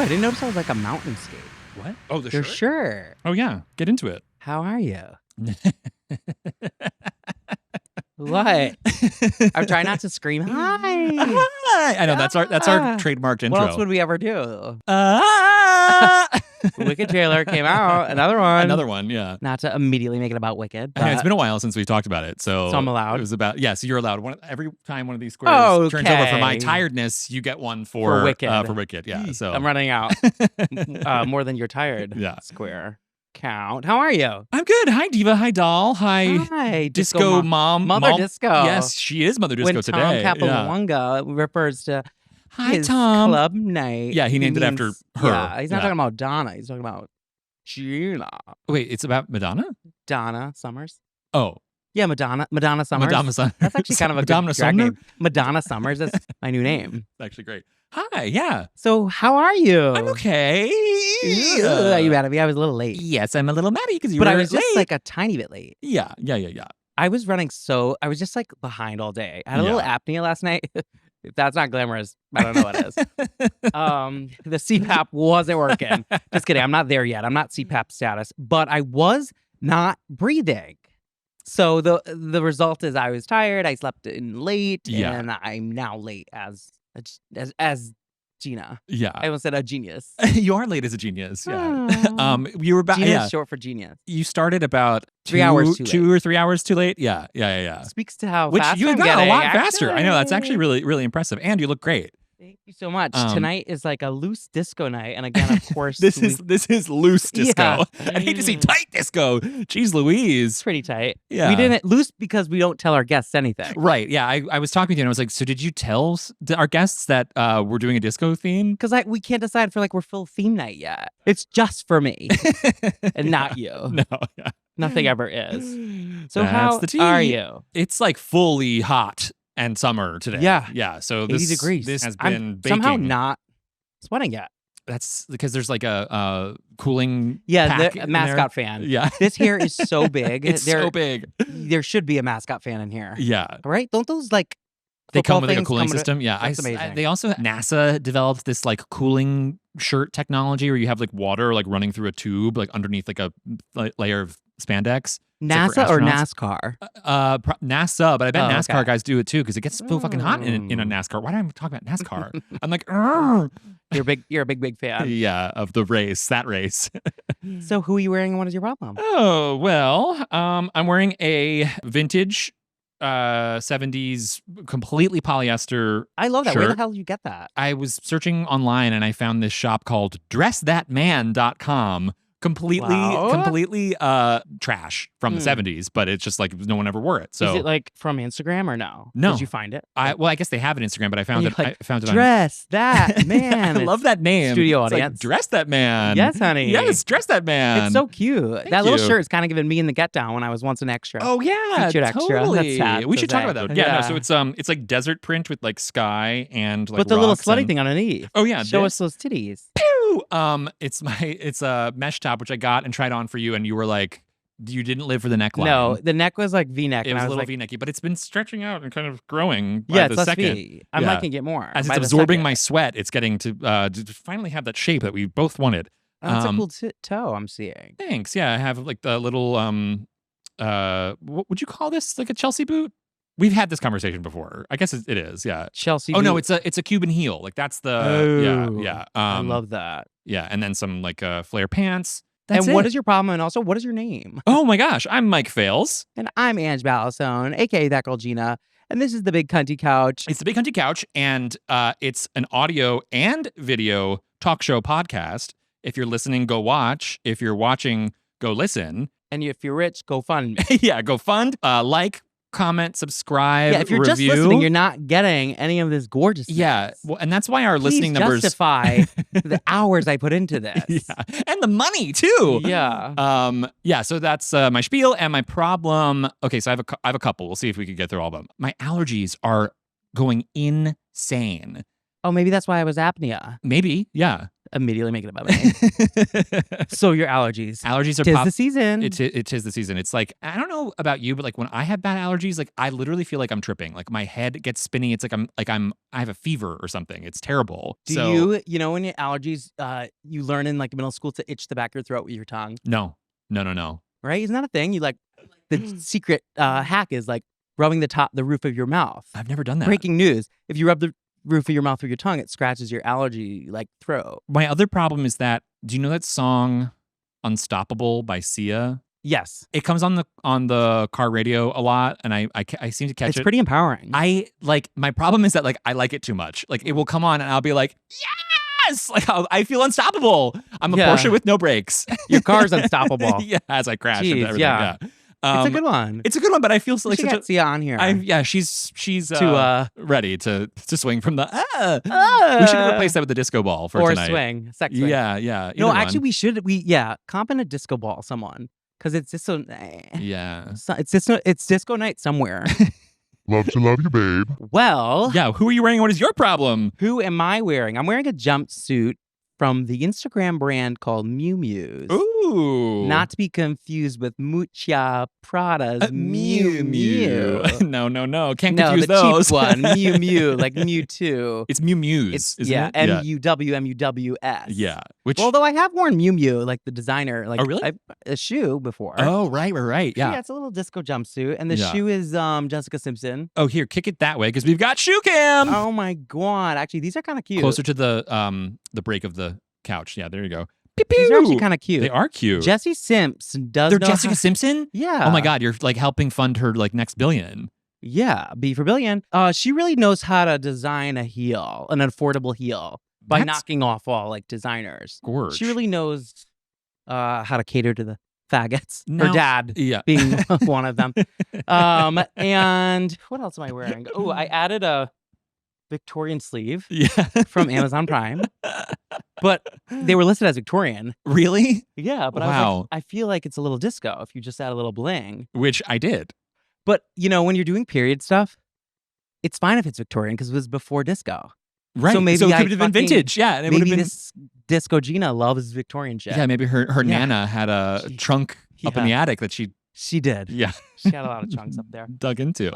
I didn't notice I was like a mountainscape. What? Oh, the Your shirt? shirt. Oh, yeah. Get into it. How are you? What? I'm trying not to scream. Hi. Hi. I know that's our trademarked intro. What else would we ever do? Wicked trailer came out. Another one. Another one, yeah. Not to immediately make it about Wicked. I know, it's been a while since we've talked about it, so I'm allowed. It was about so you're allowed. Every time one of these squares turns over for my tiredness, you get one for Wicked. For Wicked, yeah. So I'm running out. More than you're tired. Yeah. Square count. How are you? I'm good. Hi, Diva. Hi, Doll. Hi, Disco Mom. Mother Disco. Yes, she is Mother Disco today. Tom Capalunga refers to Hi, his Tom. club night. Yeah, he named it after her. Yeah, he's not talking about Donna. He's talking about Gina. Wait, it's about Madonna? Donna Summers. Oh. Yeah, Madonna Summers. Madonna Summers. That's actually kind of a Madonna good drag Sumner? name. Madonna Summers. That's my new name. It's actually great. Hi, yeah. So how are you? I'm okay. Are you mad at me? I was a little late. Yes, I'm a little mad because you were But I was just late. like a tiny bit late. Yeah. I was running I was just like behind all day. I had a little apnea last night. If that's not glamorous, I don't know what is. The CPAP wasn't working. Just kidding. I'm not there yet. I'm not CPAP status, but I was not breathing. So the result is I was tired. I slept in late, and I'm now late as Gina. Yeah. I almost said a genius. You are late as a genius. Yeah. You were about Genius short for genius. You started about 3 hours too 2 or 3 hours too late. Yeah. Speaks to how Which fast you I'm got getting, a lot faster. I know that's actually. actually really impressive, and you look great. Thank you so much. Tonight is like a loose disco night, and again, of course, this is loose disco. Yeah. I hate to see tight disco. Jeez Louise. It's pretty tight. Yeah. We didn't loose because we don't tell our guests anything. Right. Yeah. I was talking to you and I was like, so did you tell our guests that we're doing a disco theme? Because we can't decide for we're full theme night yet. It's just for me and not you. No. Yeah. Nothing ever is. So That's how the tea. are you? It's like fully hot and summer today. Yeah. So 80 degrees. This has I'm been baking. somehow not sweating yet. That's because there's like a cooling Yeah, pack a mascot fan. Yeah. This here is so big. It's so big. There should be a mascot fan in here. Yeah. Right? Don't those they come with things a cooling come with system? Yeah. That's amazing. They also NASA developed this cooling shirt technology where you have water running through a tube underneath a layer of spandex. NASA or NASCAR? NASA, but I bet NASCAR okay. guys do it too because it gets so fucking hot in a NASCAR. Why do I talk about NASCAR? I'm like, Arr! You're a big fan. Yeah, of the race, that race. So who are you wearing and what is your problem? Oh, well, I'm wearing a vintage 70s completely polyester I love that. shirt. Where the hell did you get that? I was searching online and I found this shop called DressThatMan.com. Completely trash from the 70s, but it's just no one ever wore it. So is it from Instagram or no? No. Did you find it? I guess they have an Instagram, but I found it. I found it on Dress That Man. I love that name. Studio It's audience. Dress That Man. Yes, honey. Yes, Dress That Man. It's so cute. Thank that little you. shirt is kind of giving me in the Get Down when I was once an extra. Oh yeah, Featured extra. totally. That's sad We to should talk say. about that. Yeah. No, so it's like desert print with sky and But the little rocks slutty and- thing underneath. Oh yeah, Show this. us those titties. It's a mesh top which I got and tried on for you, and you were like, you didn't live for the neckline. No, the neck was V-neck. It and was I a was little V-necky, but it's been stretching out and kind of growing by yeah, the it's less second. V. I'm Yeah. liking it more. As by it's the absorbing second. my sweat, it's getting to finally have that shape that we both wanted. Oh, that's a cool toe I'm seeing. Thanks. Yeah, I have the little what would you call this? Like a Chelsea boot? We've had this conversation before. I guess it is. Yeah. Chelsea Oh no, boot. it's a Cuban heel. That's the Oh, yeah. I love that. Yeah, and then some flare pants. That's and what it. is your problem? And also, what is your name? Oh my gosh, I'm Mike Fails. And I'm Ange Balisone, aka That Girl Gina. And this is the Big Cunty Couch. It's the Big Hunty Couch, and it's an audio and video talk show podcast. If you're listening, go watch. If you're watching, go listen. And if you're rich, go fund me. Yeah, go fund, like, comment, subscribe, Yeah, if you're review. just listening, you're not getting any of this gorgeousness. Yeah, well, and that's why our Please listening numbers justify the hours I put into this. Yeah, and the money too. Yeah. Yeah. So that's my spiel and my problem. Okay, so I have a couple. We'll see if we can get through all of them. My allergies are going insane. Oh, maybe that's why I was apnea. Maybe. Yeah. immediately make it about me. So your allergies. Allergies are 'Tis the season. It is the season. It's like, I don't know about you, but like when I have bad allergies, like I literally feel like I'm tripping. Like my head gets spinny. It's like I have a fever or something. It's terrible. Do you know when your allergies, you learn in like middle school to itch the back of your throat with your tongue? No. Right? Isn't that a thing? You like, the secret hack is like rubbing the roof of your mouth. I've never done that. Breaking news. If you rub the roof of your mouth with your tongue, it scratches your allergy like throat. My other problem is that, do you know that song Unstoppable by Sia? Yes. It comes on the car radio a lot, and I seem to catch it. It's pretty empowering. My problem is that like I like it too much. Like it will come on and I'll be like, yes! Like I feel unstoppable. I'm a Porsche with no brakes. Your car's unstoppable. Yeah, as I crash Jeez, into everything. yeah. It's a good one. It's a good one, but I feel like such a Sia on here. She's ready to swing from the We should replace that with the disco ball for tonight. Or swing, sex swing. Yeah. No, actually, we should. Comp in a disco ball, someone, because it's just so. Yeah. It's disco night somewhere. Love to love you, babe. Well, yeah. Who are you wearing? What is your problem? Who am I wearing? I'm wearing a jumpsuit from the Instagram brand called Miu Miu's. Ooh. Not to be confused with Mucha Prada's Miu Miu. No. Can't confuse the those. cheap one. Miu Miu, like Mewtwo. It's Miu Miu's. MUWMUWS. Yeah. Although I have worn Miu Miu, like the designer, like really? a shoe before. Oh, right. Yeah. It's a little disco jumpsuit. And the shoe is Jessica Simpson. Oh, here, kick it that way, because we've got shoe cam. Oh my God. Actually, these are kind of cute. Closer to the break of the couch. Yeah, there you go. Pew, pew. These are actually kind of cute. They are cute. Jessie Simpson does. They're Jessica Simpson? Yeah. Oh my God, you're like helping fund her like next billion. Yeah, B for billion. She really knows how to design a heel, an affordable heel, by knocking off all like designers. Gorge. She really knows how to cater to the faggots. Her dad being one of them. And what else am I wearing? Oh, I added a Victorian sleeve from Amazon Prime, but they were listed as Victorian. Really? Yeah, but I was like, I feel like it's a little disco if you just add a little bling. Which I did. But when you're doing period stuff, it's fine if it's Victorian because it was before disco. Right. So maybe it could have been vintage. Yeah. And it maybe this disco Gina loves Victorian shit. Yeah, maybe her Nana had a trunk up in the attic that she did. Yeah. She had a lot of chunks up there. Dug into.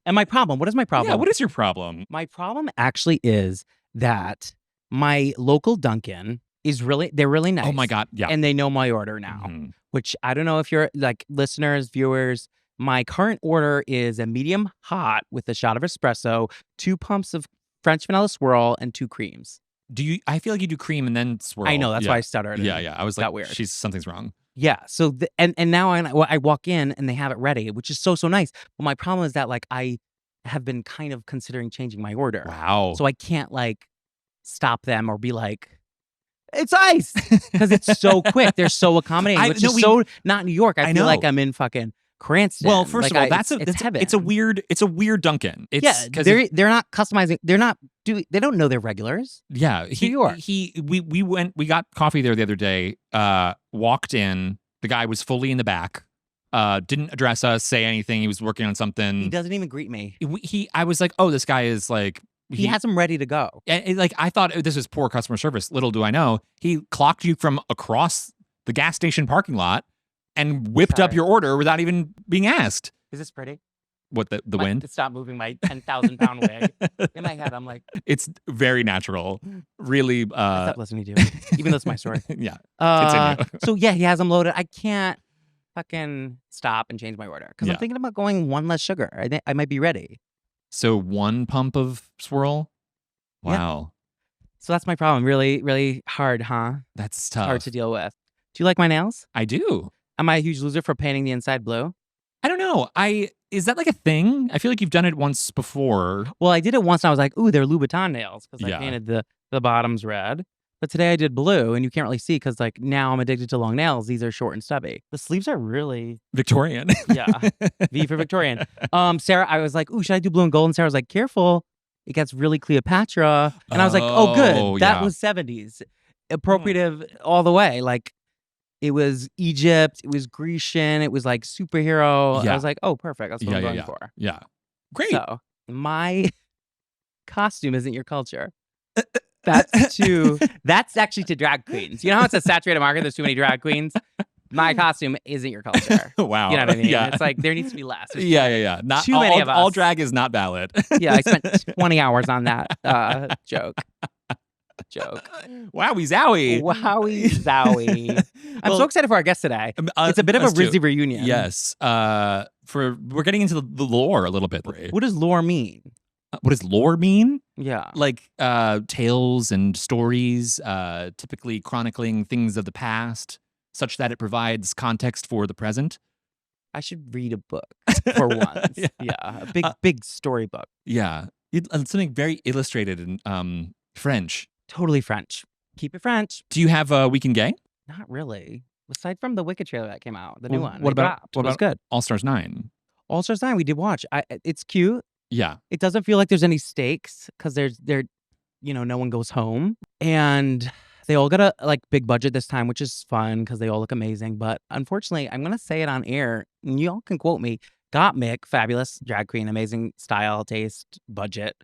And my problem, what is my problem? Yeah, what is your problem? My problem actually is that my local Dunkin' they're really nice. Oh my God, yeah. And they know my order now, which I don't know if you're like listeners, viewers, my current order is a medium hot with a shot of espresso, 2 pumps of French vanilla swirl, and 2 creams. I feel like you do cream and then swirl. I know, that's why I stuttered. Yeah. I was like, weird. Something's wrong. Yeah. So and now I walk in and they have it ready, which is so nice. But my problem is that like I have been kind of considering changing my order. Wow. So I can't like stop them or be like, it's ice, because it's so quick. They're so accommodating, which is so not New York. I feel like I'm in fucking Cranston. Well, first of all, it's heaven. It's a weird Dunkin'. They're not customizing. They don't know they're regulars. Yeah, we got coffee there the other day. Walked in, the guy was fully in the back. Didn't address us, say anything. He was working on something. He doesn't even greet me. I was like, oh, this guy is like. He has them ready to go. And like I thought this was poor customer service. Little do I know, he clocked you from across the gas station parking lot and whipped up your order without even being asked. Is this pretty? What, the wind? Stop moving my 10,000-pound wig. In my head, I'm like... It's very natural. Really... I stopped listening to you, even though it's my story. Yeah. So yeah, he has them loaded. I can't fucking stop and change my order because I'm thinking about going 1 less sugar. I might be ready. So 1 pump of swirl? Wow. Yeah. So that's my problem. Really, really hard, huh? That's tough. Hard to deal with. Do you like my nails? I do. Am I a huge loser for painting the inside blue? I don't know. Is that like a thing? I feel like you've done it once before. Well, I did it once and I was like, ooh, they're Louboutin nails because I painted the bottoms red. But today I did blue and you can't really see because like now I'm addicted to long nails. These are short and stubby. The sleeves are really... Victorian. Yeah. V for Victorian. Sarah, I was like, ooh, should I do blue and gold? And Sarah was like, careful. It gets really Cleopatra. And I was like, oh, good. That was 70s. Appropriative all the way. Like, it was Egypt. It was Grecian. It was like superhero. I was like, oh, perfect. That's what I'm going for. Yeah. Great. So, my costume isn't your culture. That's actually to drag queens. You know how it's a saturated market? There's too many drag queens. My costume isn't your culture. Wow. You know what I mean? Yeah. It's like there needs to be less. There's Yeah. Not too many of us. All drag is not valid. Yeah, I spent 20 hours on that joke. Wowie zowie. Wowie zowie. I'm so excited for our guest today. It's a bit of a Rizzy reunion. Yes. We're getting into the lore a little bit. What does lore mean? What does lore mean? Yeah. Like tales and stories, typically chronicling things of the past, such that it provides context for the present. I should read a book for once. Yeah. A big story book. Yeah. Something very illustrated in French. Totally French. Keep it French. Do you have a Weekend Gay? Not really. Aside from the Wicked trailer that came out, the new one. What about it was good. All Stars 9? All Stars 9 we did watch. It's cute. Yeah. It doesn't feel like there's any stakes because no one goes home. And they all got a big budget this time, which is fun because they all look amazing. But unfortunately, I'm going to say it on air, and y'all can quote me. Gottmik, fabulous drag queen, amazing style, taste, budget,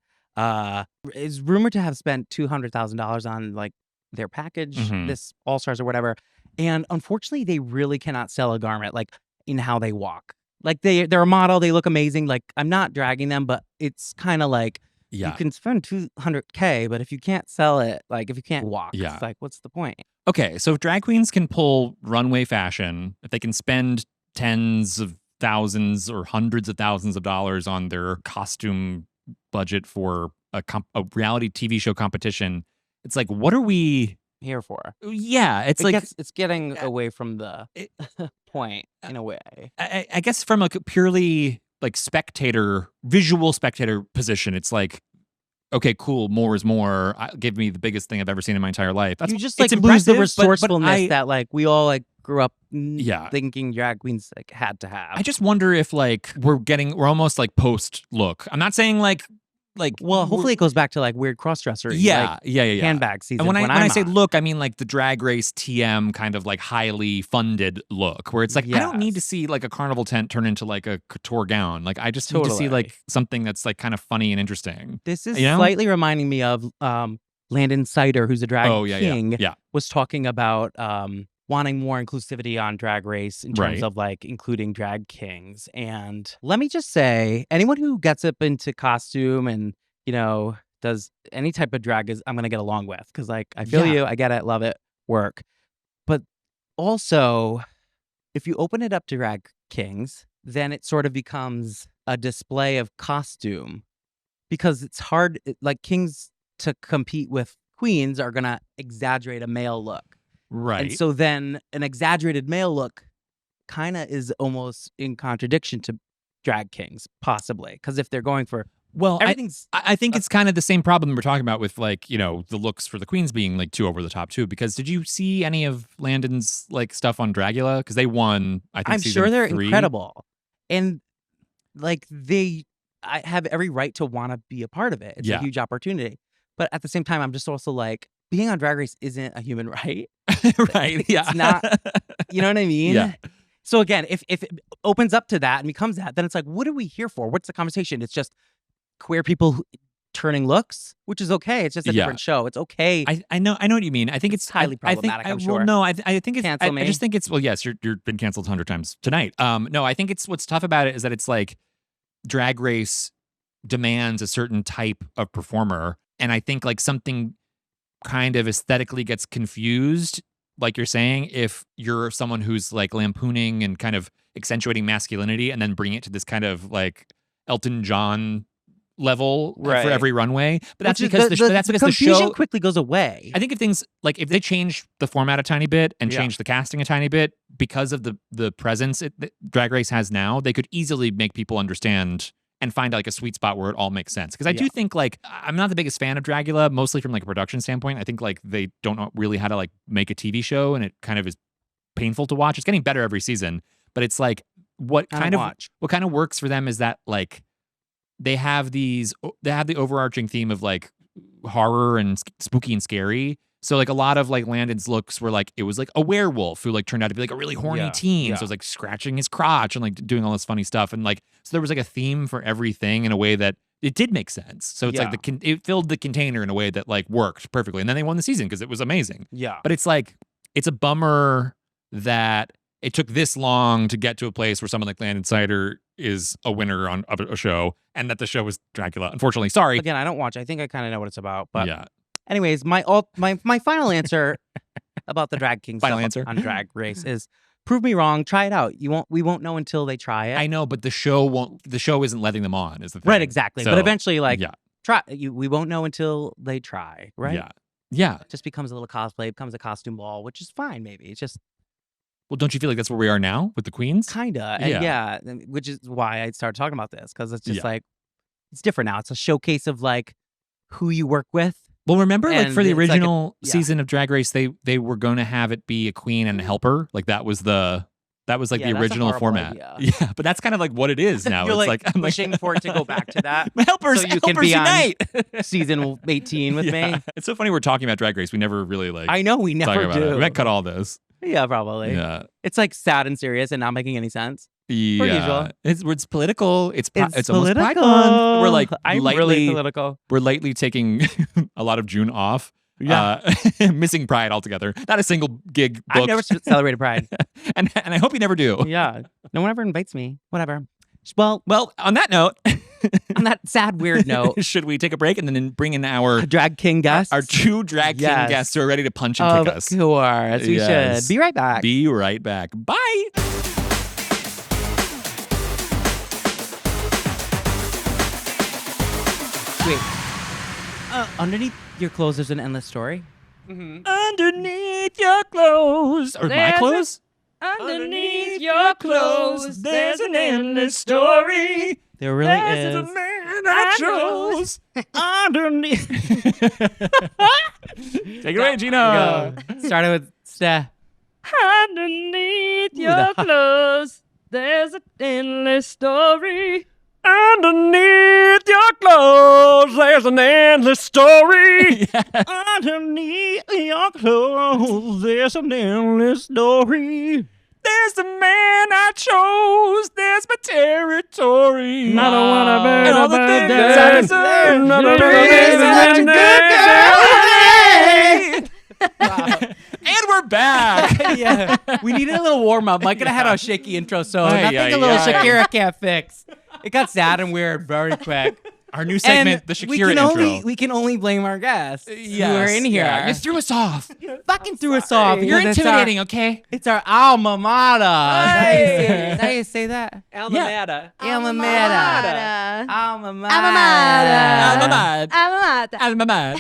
is rumored to have spent $200,000 on their package, this All Stars or whatever. And unfortunately, they really cannot sell a garment in how they walk. They're a model, they look amazing. I'm not dragging them, but it's kind of you can spend $200K, but if you can't sell it, if you can't walk, it's what's the point? Okay, so if drag queens can pull runway fashion, if they can spend tens of thousands or hundreds of thousands of dollars on their costume budget for a reality TV show competition, it's what are we here for? Yeah, it's getting away from the point in a way. I guess from a purely visual spectator position, it's okay, cool, more is more. Give me the biggest thing I've ever seen in my entire life. You just it's lose the impressive, resourcefulness that we all grew up thinking drag queens had to have. I just wonder if we're almost post look. I'm not saying well, hopefully it goes back to weird cross-dresser handbag season. And when I say look, I mean the Drag Race TM kind of highly funded look, where it's I don't need to see a carnival tent turn into a couture gown. I just need to see something that's kind of funny and interesting. This is slightly reminding me of Landon Sider, who's a drag king, was talking about wanting more inclusivity on Drag Race in terms of including drag kings. And let me just say, anyone who gets up into costume and, does any type of drag I'm going to get along with. Because I feel you, I get it, love it, work. But also, if you open it up to drag kings, then it sort of becomes a display of costume. Because it's hard, kings to compete with queens are going to exaggerate a male look. Right. And so then an exaggerated male look kind of is almost in contradiction to drag kings, possibly. Because if they're going for, everything's... I think it's kind of the same problem we're talking about with the looks for the queens being too over the top too. Because did you see any of Landon's stuff on Dragula? Because they won, I think, I'm season sure they're 3. incredible. And I have every right to want to be a part of it. It's a huge opportunity. But at the same time, I'm just also being on Drag Race isn't a human right. Right. Yeah. It's not, you know what I mean? Yeah. So again, if it opens up to that and becomes that, then it's what are we here for? What's the conversation? It's just queer people turning looks, which is okay. It's just a different show. It's okay. I know what you mean. I think it's highly problematic, I'm sure. Well, no, I think it's... Cancel me. I just think it's... Well, yes, you've been canceled 100 times tonight. No, I think it's... What's tough about it is that it's Drag Race demands a certain type of performer. And I think something kind of aesthetically gets confused, you're saying, if you're someone who's lampooning and kind of accentuating masculinity and then bringing it to this kind of Elton John level for every runway. But that's because the show quickly goes away. I think if things if they change the format a tiny bit and change the casting a tiny bit because of the presence that Drag Race has now, they could easily make people understand and find a sweet spot where it all makes sense. Because I do think I'm not the biggest fan of Dragula, mostly from a production standpoint. I think they don't know really how to make a TV show, and it kind of is painful to watch. It's getting better every season, but it's what kind of works for them is that they have the overarching theme of horror and spooky and scary. So a lot of Landon's looks were it was a werewolf who turned out to be a really horny teen. So it was scratching his crotch and doing all this funny stuff. And so there was a theme for everything in a way that it did make sense. So it's like it filled the container in a way that like worked perfectly. And then they won the season because it was amazing. Yeah. But it's like, it's a bummer that it took this long to get to a place where someone like Landon Cider is a winner of a show, and that the show was Dracula. Unfortunately, sorry. Again, I don't watch. I think I kind of know what it's about. But yeah. Anyways, my final answer about the drag king Final stuff answer? on Drag Race is prove me wrong. Try it out. We won't know until they try it. I know, but the show isn't letting them on. Is the thing. Right, exactly. So, but eventually, like, yeah. try. We won't know until they try. Right. Yeah. Yeah. It just becomes a little cosplay. Becomes a costume ball, which is fine. Maybe it's just. Well, don't you feel like that's where we are now with the queens? Kinda, and which is why I started talking about this, because it's just like it's different now. It's a showcase of like who you work with. Well, remember, like And for the it's like original season of Drag Race, they were going to have it be a queen and a helper. Like that was like that's the a original horrible format. idea. Yeah, but that's kind of like what it is now. You're it's like I'm pushing for it to go back to that. helpers, so you can be unite. on season 18 with me. It's so funny we're talking about Drag Race. We never really like. I know we talk never about do. it. We might cut all this. Yeah, probably. Yeah. It's like sad and serious and not making any sense. Yeah, usual. it's political. It's almost political. Pride Month. We're like I'm lightly really political. We're lightly taking a lot of June off. Yeah. Missing Pride altogether. Not a single gig booked. I've never celebrated Pride. and I hope you never do. Yeah, no one ever invites me. Whatever. Well, on that note, on that sad, weird note, should we take a break and then bring in our drag king guests? Our two drag king guests who are ready to punch and kick us. Of course, we should. Be right back. Be right back. Bye. Wait. Underneath your clothes, there's an endless story. Mm-hmm. Underneath your clothes, or my clothes. Underneath your clothes, there's an endless story. There really is. is. A man I chose underneath. Take it away, Gino. Started with Steh. Underneath your clothes, there's an endless story. Underneath your clothes, there's an endless story. Underneath your clothes, there's an endless story. There's the man I chose. There's my territory. I don't wanna be and all the things I deserve. And we're back. Yeah, we needed a little warm up. Mike and I had a shaky intro, so nothing a little Shakira can't fix. It got sad and weird very quick. Our new segment, and the Shakira intro. We can only blame our guests who are in here. Yeah. You threw us off. You fucking threw us off. You're intimidating, okay? It's our alma mater. How you say that? Alma mater. Alma mater. Alma mater. Alma mater. Alma mater. Alma mater.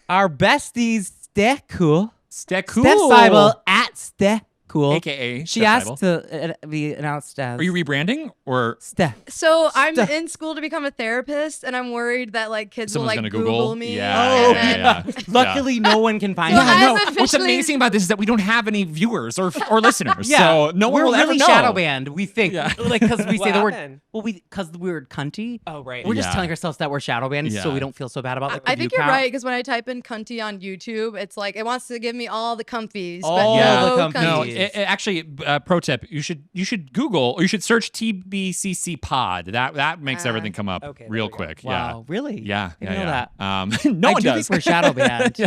Our besties, Steh Cool. Steh Cool. Steph Seibel at Steh Cool. AKA She Steph asked Seibel. to be announced as. Are you rebranding or? Steh. So I'm Stuff. in school to become a therapist, and I'm worried that like kids Someone's will like gonna Google me. Yeah, and then- Luckily, no one can find So it. I'm no. What's officially- amazing about this is that we don't have any viewers or listeners. Yeah, So no one we're will ever really know. shadow banned. We think, Yeah. like, because we say the word. happened? Well, because the word cunty. Oh, right. We're just Yeah. telling ourselves that we're shadow banned, so Yeah. we don't feel so bad about it. I think you're right, because when I type in cunty on YouTube, it's like it wants to give me all the comfies. All but the no comfies. No, cunties. actually, pro tip: you should Google or you should search TBCC Pod. That makes everything come up Okay, there real we go. quick. Wow, really? Yeah, I didn't know yeah. that. No I one do does. think we're shadow banned. Yeah.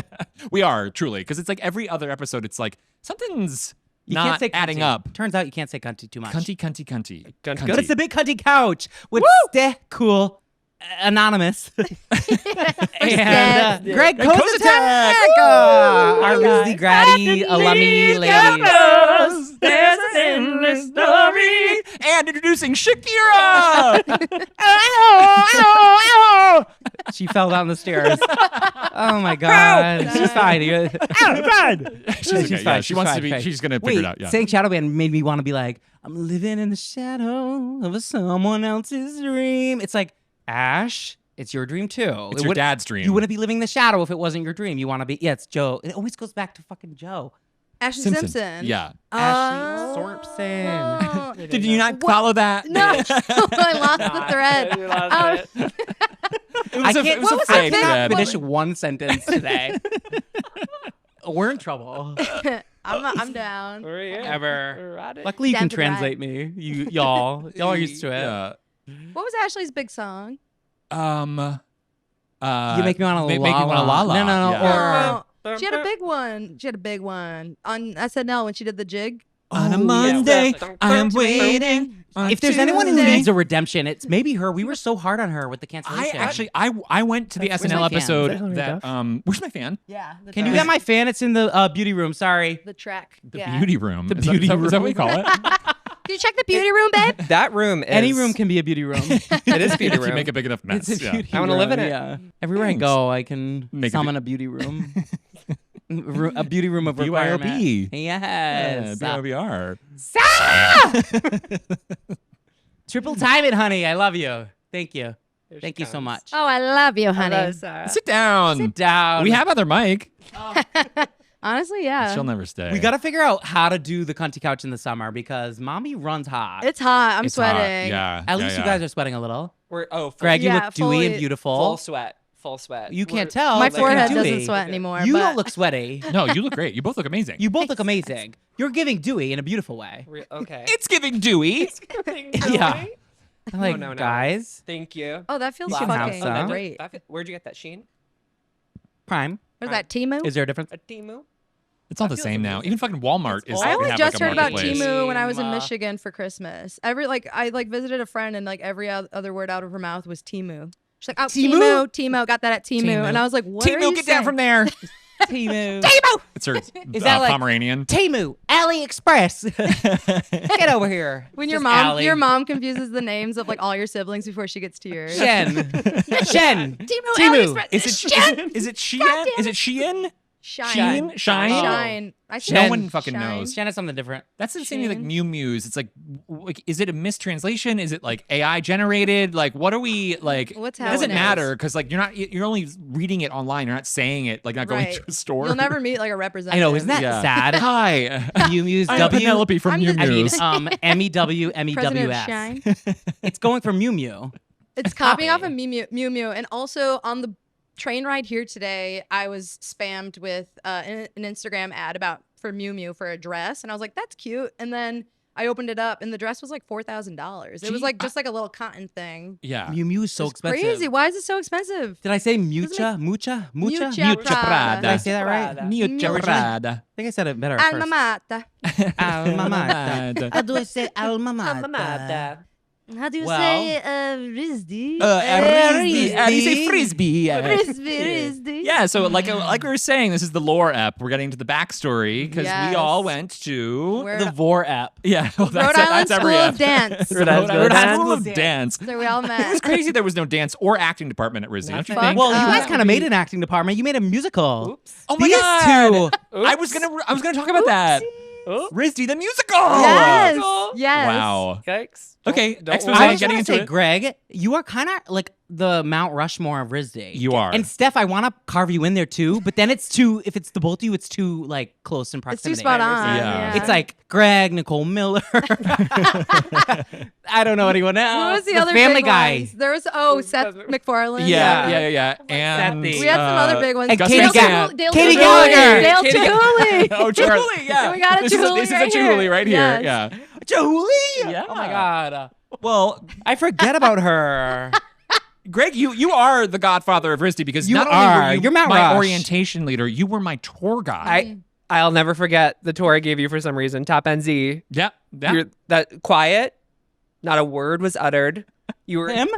We are truly because it's like every other episode. It's like something's You not can't say adding cunty. up. Turns out you can't say cunty too much. Cunty. Cunty. But it's the big cunty couch with Steh Cool, anonymous, and Greg Kozatek. Kozatek, our Weasley Grady alumni lady. There's an endless story. And introducing Shakira. She fell down the stairs. Oh my god, she's fine. She's okay. Yeah, she wants to be. fine. She's gonna Wait, figure it out. Yeah. saying shadow band made me want to be like, I'm living in the shadow of someone else's dream. It's like, Ash, it's your dream too. It's your dad's dream. You wouldn't be living the shadow if it wasn't your dream. You want to be. Yeah, it's Joe. It always goes back to fucking Joe. Ashley Simpson. Simpson. Yeah. Ashley Sorpson. Oh. Did you not follow that? No, I lost the thread. You lost it. I can't. It was a what was fake that I thread. cannot finish one sentence today. We're in trouble. I'm down. Ever. Ride it. Luckily, you can Down to the translate me. Y'all are used to it. Yeah. What was Ashley's big song? You make me want to make me wanna la la. No, Yeah. or She had a big one. She had a big one on SNL when she did the jig. On a Monday, I am waiting. if there's anyone who needs a redemption, it's maybe her. We were so hard on her with the cancellation. I went to the Where's SNL my fan? episode Is that that where's my fan? Yeah. Can you get my fan? It's in the beauty room. Sorry. the track? The yeah. beauty room. The Is that- beauty is that what room. we call it? Can you check the beauty room, babe? That room is Any room can be a beauty room. It is beauty If you room. make a big enough mess. It's a yeah. beauty I wanna live in room, it. Yeah. Everywhere Thanks. I go, I can Make a summon a beauty room. A beauty room of requirement. BYOB. Yes. BYOBR. Triple time it, honey. I love you. Thank you. Here she Thank you so comes. much. Oh, I love you, honey. Hello, Sarah. Sit down. Sit down. We have other Mike. Honestly, yeah. She'll never stay. We got to figure out how to do the cunty couch in the summer because mommy runs hot. It's hot. I'm It's hot. sweating. Yeah. At least you guys are sweating a little. We're full, Greg, you Yeah, look dewy fully- and beautiful. full sweat. Full sweat. You can't We're- tell. My it's looking forehead dewy. doesn't sweat anymore. You but don't look sweaty. No, you look great. You both look amazing. You both look amazing. You're giving dewy in a beautiful way. Okay. It's giving dewy. Yeah. I'm like, no. guys, Thank you. Oh, that feels You can have fucking some. great. Where'd you get that, Sheen? Prime. Where's that Timu? Is there a difference? A Timu? It's all the feels same now. amazing. Even fucking Walmart is. all- I they only have just like a heard about marketplace. Timu when I was in Team, Michigan for Christmas. I visited a friend and like every other word out of her mouth was Timu. She's like, oh, Timu? Timu, got that at Timu. Timu. And I was like, what are Timu, you get saying? down from there. Timu. It's her Is that like- Pomeranian. Timu. AliExpress. Get over here. When It's your just mom Allie. your mom confuses the names of like all your siblings before she gets to yours. Shen. Shen. Timu, Timu. AliExpress. Is it Shein? Is it Shein? Is it Shein? Shine. Shine? Shine? Shine. I Shen. said No one fucking Shine. knows. Shen is something different. That's the same thing like Shein. Mew Mews. It's like, is it a mistranslation? Is it like AI generated? Like, what are we like? What's It doesn't happening? matter because like you're only reading it online. You're not saying it. Like not going Right. to a store. You'll never meet like a I representative. know, isn't that Yeah. sad? Hi. Mew Mew's I'm W. Penelope from I'm Mew the- I mean, Mews. MEW, President of MEWS. Shine. It's going for Mew Mew. It's copying off of Copy. Mew Mew. And also on the train ride here today, I was spammed with an Instagram ad for Mew Mew for a dress. And I was like, that's cute. And then I opened it up and the dress was like $4,000. It was Gee, like just like a little cotton thing. Yeah. Mew Mew is so It's expensive. crazy. Why is it so expensive? Did I say Doesn't mucha? Mucha? Mucha Mucha Prada. Prada. Did I say that right? Prada. Mucha Mucha. Prada. I think I said it better at Alma first. mater. Alma mater. How do I say alma mater? Mamada. How do you Well- say Rizdi? You say frisbee. Rizdi. Yeah, so like we were saying, this is the lore ep. We're getting to the backstory because we Yes. all went to We're- The Vor app. yeah. Well, Rhode Island that's every School ep. of Dance. Rhode Island Rhode Island School School of of Dance. So we all It met. was crazy there was no dance or acting department at RISD. Don't you Fuck think? Well, you Uh, guys kind of made an acting department. You made a musical. Oops. oh my These god! two. I was gonna talk about that. Oops. RISD the musical. Yes. Cool. Yes. Wow. Yikes. Okay, Don't expose I Getting just want to into say, it. Greg, you are kind of like the Mount Rushmore of RISD. You are. And Steph, I want to carve you in there too, but then it's too, if it's the both of you, it's too like close in It's proximity. too spot on. Yeah. It's like Greg, Nicole Miller. I don't know anyone Who else. was the other Family big Guy. ones? There was Seth MacFarlane. Yeah. And Sethy. We had some other big ones. And Gus Katie Van Ga- Sant. Dale Katie Chihuly. Gallagher. Dale Katie Ga- Chihuly. Oh, Chihuly, yeah. And we got a this is Chihuly this is right a Chihuly here. right here. Yes. Yeah. Julie. Yeah. Oh my God. Well, I forget about her. Greg, you are the godfather of RISD because You not only are. were you You're Mount my Rush. orientation leader, you were my tour guide. I'll never forget the tour I gave you for some reason. Top NZ. Yeah. You're that quiet. Not a word was uttered. You were Him?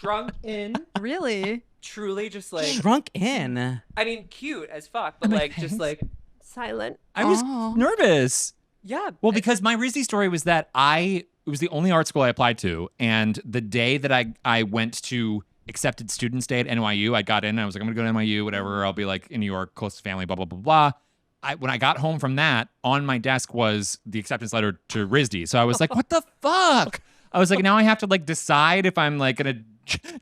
shrunk in. Really? Truly just like, Shrunk in. I mean, cute as fuck, but like just like silent. I was Oh. nervous. Yeah. Well, because my RISD story was that it was the only art school I applied to, and the day that I went to accepted students day at NYU, I got in and I was like, I'm gonna go to NYU, whatever. I'll be like in New York, close to family, blah blah blah blah. When I got home from that, on my desk was the acceptance letter to RISD. So I was like, what the fuck? I was like, now I have to like decide if I'm like gonna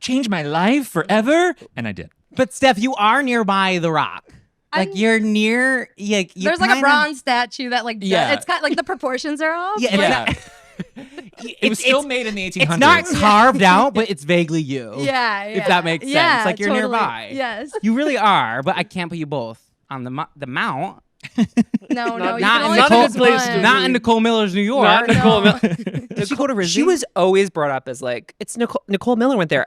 change my life forever, and I did. But Steph, you are nearby the Rock. Like I'm- you're near. Yeah, you're There's like a kinda- bronze statue that like Yeah. it's got like the proportions are off. Yeah, Like, It was still made in the 1800s. It's not carved out, but it's vaguely you. yeah, If that makes sense. Yeah, Like you're totally. nearby. Yes. You really are, but I can't put you both on the mount. No, Not- you not can in only Nicole- choose one. Not in Nicole Miller's New York. Not Nicole No. Miller. Did she go to She RISD? was always brought up as like, it's Nicole Miller went there.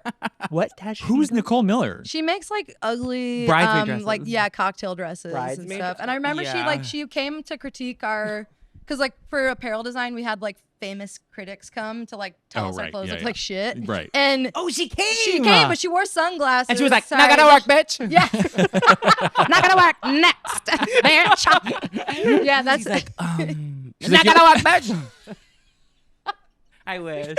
What? Has she Who's done? Nicole Miller? She makes like ugly, Bridesmaid like dresses. cocktail dresses and Bridesmaid stuff. And I remember Yeah. she came to critique our, because like for apparel design we had like famous critics come to like tell Oh, us our right. clothes Yeah, look yeah. like shit. Right. And Oh, she came. she came, but she wore sunglasses. and she was like, Sorry, "Not gonna work, bitch." Yeah. Not gonna work. Next. Bitch. Yeah, that's She's like, She's "Not like, gonna work, bitch." I wish.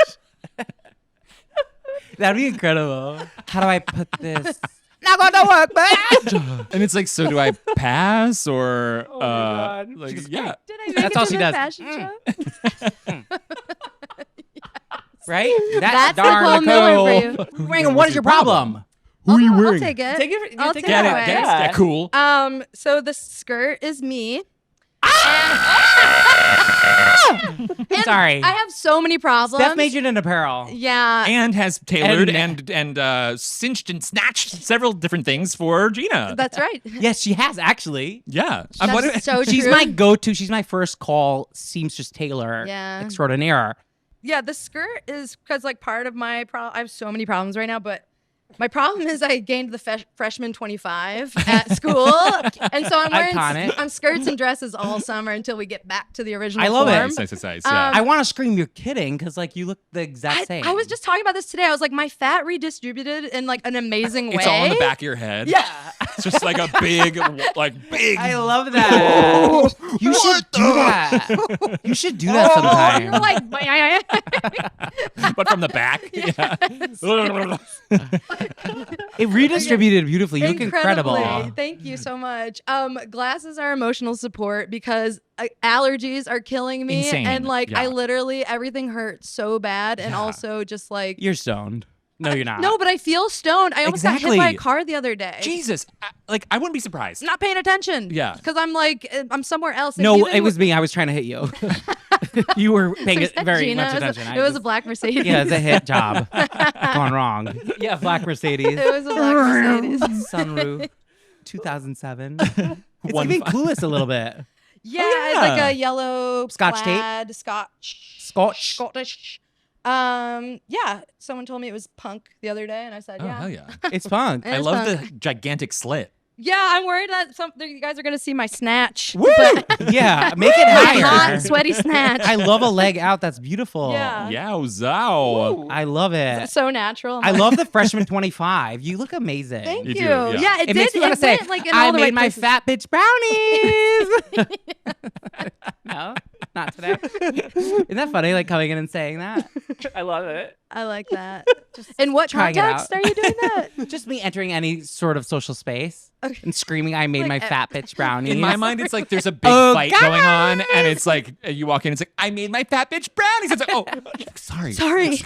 That'd be incredible. How do I put this? Not gonna work, bitch. And it's like, so do I pass or Oh my God. like yeah. Did I make That's it all to she the does. fashion show? Right? That's darn Nicole Miller for you. Ring, what is your problem? Who are you I'll wearing? take it. Take it. I'll take take Get it it. away. Get it. Yeah, cool. So the skirt is me. And Sorry. I have so many problems. Steph majored in apparel. Yeah. And has tailored And- and cinched and snatched several different things for Gina. That's right. Yes, she has actually. Yeah. That's so She's true. my go-to. She's my first call seamstress tailor Yeah. extraordinaire. Yeah, the skirt is because like part of my problem. I have so many problems right now, but my problem is I gained the freshman 25 at school, and so I'm wearing Iconic. skirts and dresses all summer until we get back to the original. I love it. form. Nice. Yeah. I want to scream, "You're kidding!" Because like you look the exact same. I was just talking about this today. I was like, my fat redistributed in like an amazing way. It's all on the back of your head. Yeah. It's just like a big. I love that. You should do that. You should do that sometime. You're like, but from the back. Yeah. It redistributed beautifully. You look incredibly. incredible. Thank you so much. Glasses are emotional support because allergies are killing me, Insane. and like I Yeah. literally everything hurts so bad, and Yeah. also just like You're stoned. No, you're not. no, but I feel stoned. I almost got hit by a Exactly. car the other day. Jesus. I wouldn't be surprised. Not paying attention. Yeah. Because I'm like I'm somewhere else. And No, even it was me. I was trying to hit you. You were paying Was that very Gina? much It was attention. It was a black Mercedes. Yeah, it's a hit job. Gone wrong. Yeah, black Mercedes. It was a black Mercedes. Sunroof. 2007. It's One giving fi- Clueless a little bit. Yeah, Oh, it's like yeah. a yellow Scotch tape? plaid, Scotch. Scotch. Yeah. Someone told me it was punk the other day, and I said, Oh, yeah. hell yeah. It's punk. It I is love punk. the gigantic slit. Yeah, I'm worried that you guys are gonna see my snatch. Woo! Yeah, make it My higher. hot, sweaty snatch. I love a leg out. That's beautiful. Yeah. Yowzow. I love it. It's so natural. I love the freshman 25. You look amazing. Thank You you. do, yeah. Yeah, it, It did. makes me want It to say, went, like in I all the made right my places. fat bitch brownies. No, not today. Isn't that funny? Like coming in and saying that. I love it. I like that. In what trying it context out. are you doing that? Just me entering any sort of social space Okay. and screaming, "I made Like, my fat bitch brownies." In my mind, it's like there's a big Oh, fight going on, and it's like you walk in, it's like, I made my fat bitch brownies. It's like, oh, sorry. Sorry.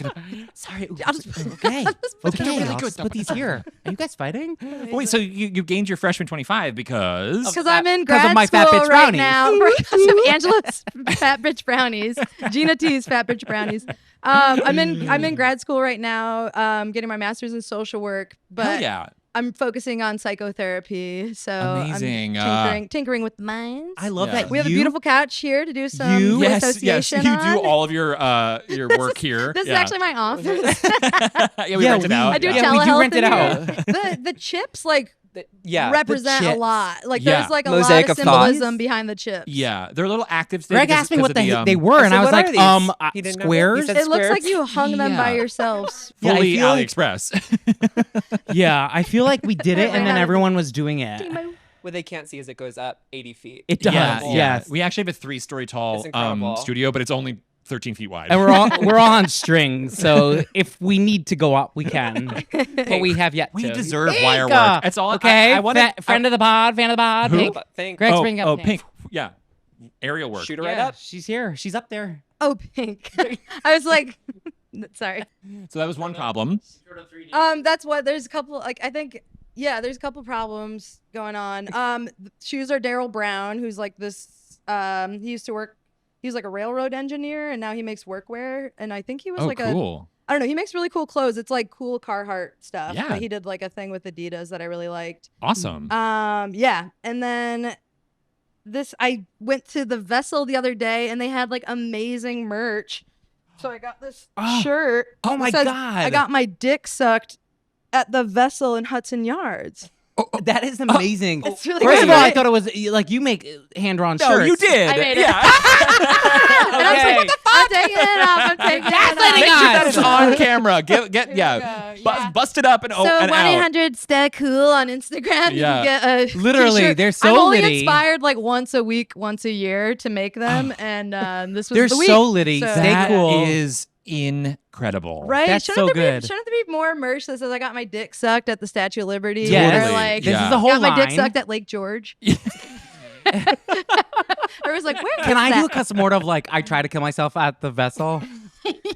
Sorry. I'll just- Okay. Okay. really I'll good. just put these here. Are you guys fighting? Wait, so you gained your freshman 25 because Because I'm in Because of grad my school fat bitch right brownies. now. Because of Angela's fat bitch brownies, Gina T's fat bitch brownies. I'm in grad school right now, getting my master's in social work, hell but yeah. I'm focusing on psychotherapy. So Amazing. I'm tinkering with the minds. I love Yeah. that. We have a you- beautiful couch here to do some You- Yes, association you do on. all of your work here. This yeah. is actually my office. yeah, we Yeah, rent it we- out. I do yeah. Yeah, we do telehealth rent it in out. here. The chips like Yeah. represent a chips. lot. Like Yeah. there's like a Mosaic lot of of thoughts. symbolism behind the chips. Yeah, they're little active. Greg asked me what they were, I and said, I was "What like, are these?" He didn't know. squares. He said It looks like squares. you hung them by Yeah. yourselves. Yeah, I fully feel like- AliExpress. Yeah, I feel like we did it, and then Yeah. everyone was doing it. What they can't see is it goes up 80 feet. It does. yeah, Yes. We actually have a 3-story tall It's incredible. studio, but it's only 13 feet wide. And we're all on strings, so if we need to go up, we can. But we have yet we to. deserve Pink! wire work. It's all Okay, I wanna, friend of the pod, fan of the pod. Who? Pink. Thank Greg's oh, bringing up oh, Pink. Yeah, aerial work. Shoot her right Yeah, up. she's here. She's up there. Oh, pink. I was like, sorry. So that was one problem. That's what. There's a couple. Like I think. Yeah, there's a couple problems going on. Shoes are Daryl Brown, who's like this. He used to work. He was like a railroad engineer, and now he makes workwear. And I think he was Oh, like cool. I don't know. He makes really cool clothes. It's like cool Carhartt stuff. Yeah. But he did like a thing with Adidas that I really liked. Awesome. Yeah, and then I went to the Vessel the other day and they had like amazing merch. So I got this shirt. Oh my It says, God. I got my dick sucked at the Vessel in Hudson Yards. That is amazing. It's really First great. of all, I thought it was like you make hand-drawn shirts. No, you did. I made it. Yeah. And I was like, what the fuck? I'm taking it off. I'm taking it off. Make sure that us. is on camera. Get we yeah. go. Yeah. Bust it up and So and out. 1-800 Steh Cool on Instagram. Yeah. You can get a Literally, t-shirt. they're so I'm only litty. inspired like once a week, once a year to make them, and this was They're the week. so litty. So- Stay That cool. is incredible. Right? That's shouldn't so there good. Shouldn't there be more merch that says I got my dick sucked at the Statue of Liberty? Yes. Or like This Yeah. is the whole got my dick line. sucked at Lake George. Or was like, where Can is I do a that? custom order of like I try to kill myself at the Vessel?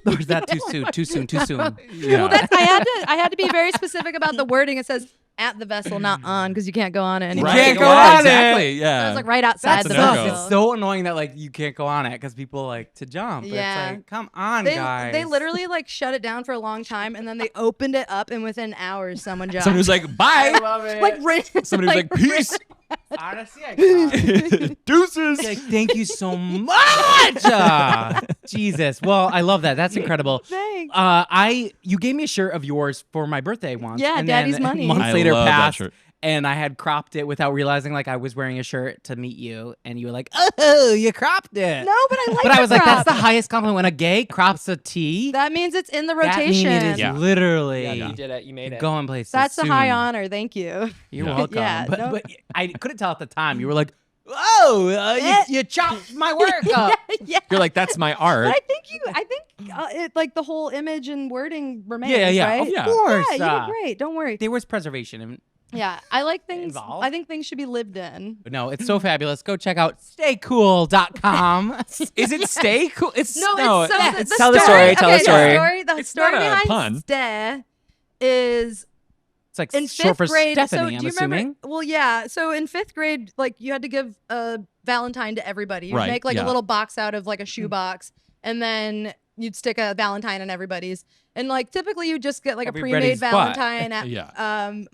Or is that too soon? Too soon? Too soon? Yeah. Well, I had to be very specific about the wording. It says at the Vessel, not on, because you can't go on it anymore. Right. can't go yeah, on it. exactly. So Yeah. it was like right outside That's the a no-go. Vessel. It's so annoying that like you can't go on it because people like to jump. Yeah. It's like, come on, They guys. literally like shut it down for a long time, and then they opened it up, and within hours, someone jumped. Someone was like, "Bye." love it. like Somebody was like, "Peace." Honestly, I cried. Deuces. Like, thank you so much. Jesus. Well, I love that. That's incredible. Thanks. You gave me a shirt of yours for my birthday once. Yeah, and Daddy's then money. Months I later love that passed, shirt. and I had cropped it without realizing like I was wearing a shirt to meet you, and you were like, "Oh, you cropped it." No, but I like. But I the was like, crop. "That's the highest compliment when a gay crops a tee." That means it's in the That means rotation. it is Yeah. literally Yeah, you did it. You made it. going places. That's a high soon. honor. Thank you. You're Yeah. welcome. Yeah, but, no. but I couldn't tell at the time. You were like, "Oh, you chopped my work up." yeah. You're like, "That's my art." But I think it like the whole image and wording remains. Yeah, Right? of Yeah. course. Yeah, you did great. Don't worry. There was preservation. Yeah, I like things. Involved. I think things should be lived in. But no, it's so fabulous. Go check out staycool.com. Is it stay cool? It's No, it's yeah, so it's- tell the story, tell the okay, story. The It's story not a behind pun. Steh is It's like in short fifth for grade. Stephanie, so I'm do you assuming. remember? Well, yeah. So in fifth grade, like you had to give a Valentine to everybody. You'd Right, make like yeah. a little box out of like a shoe box, and then you'd stick a Valentine in everybody's. And like typically you just get like a Everybody's pre-made butt. Valentine at Yeah.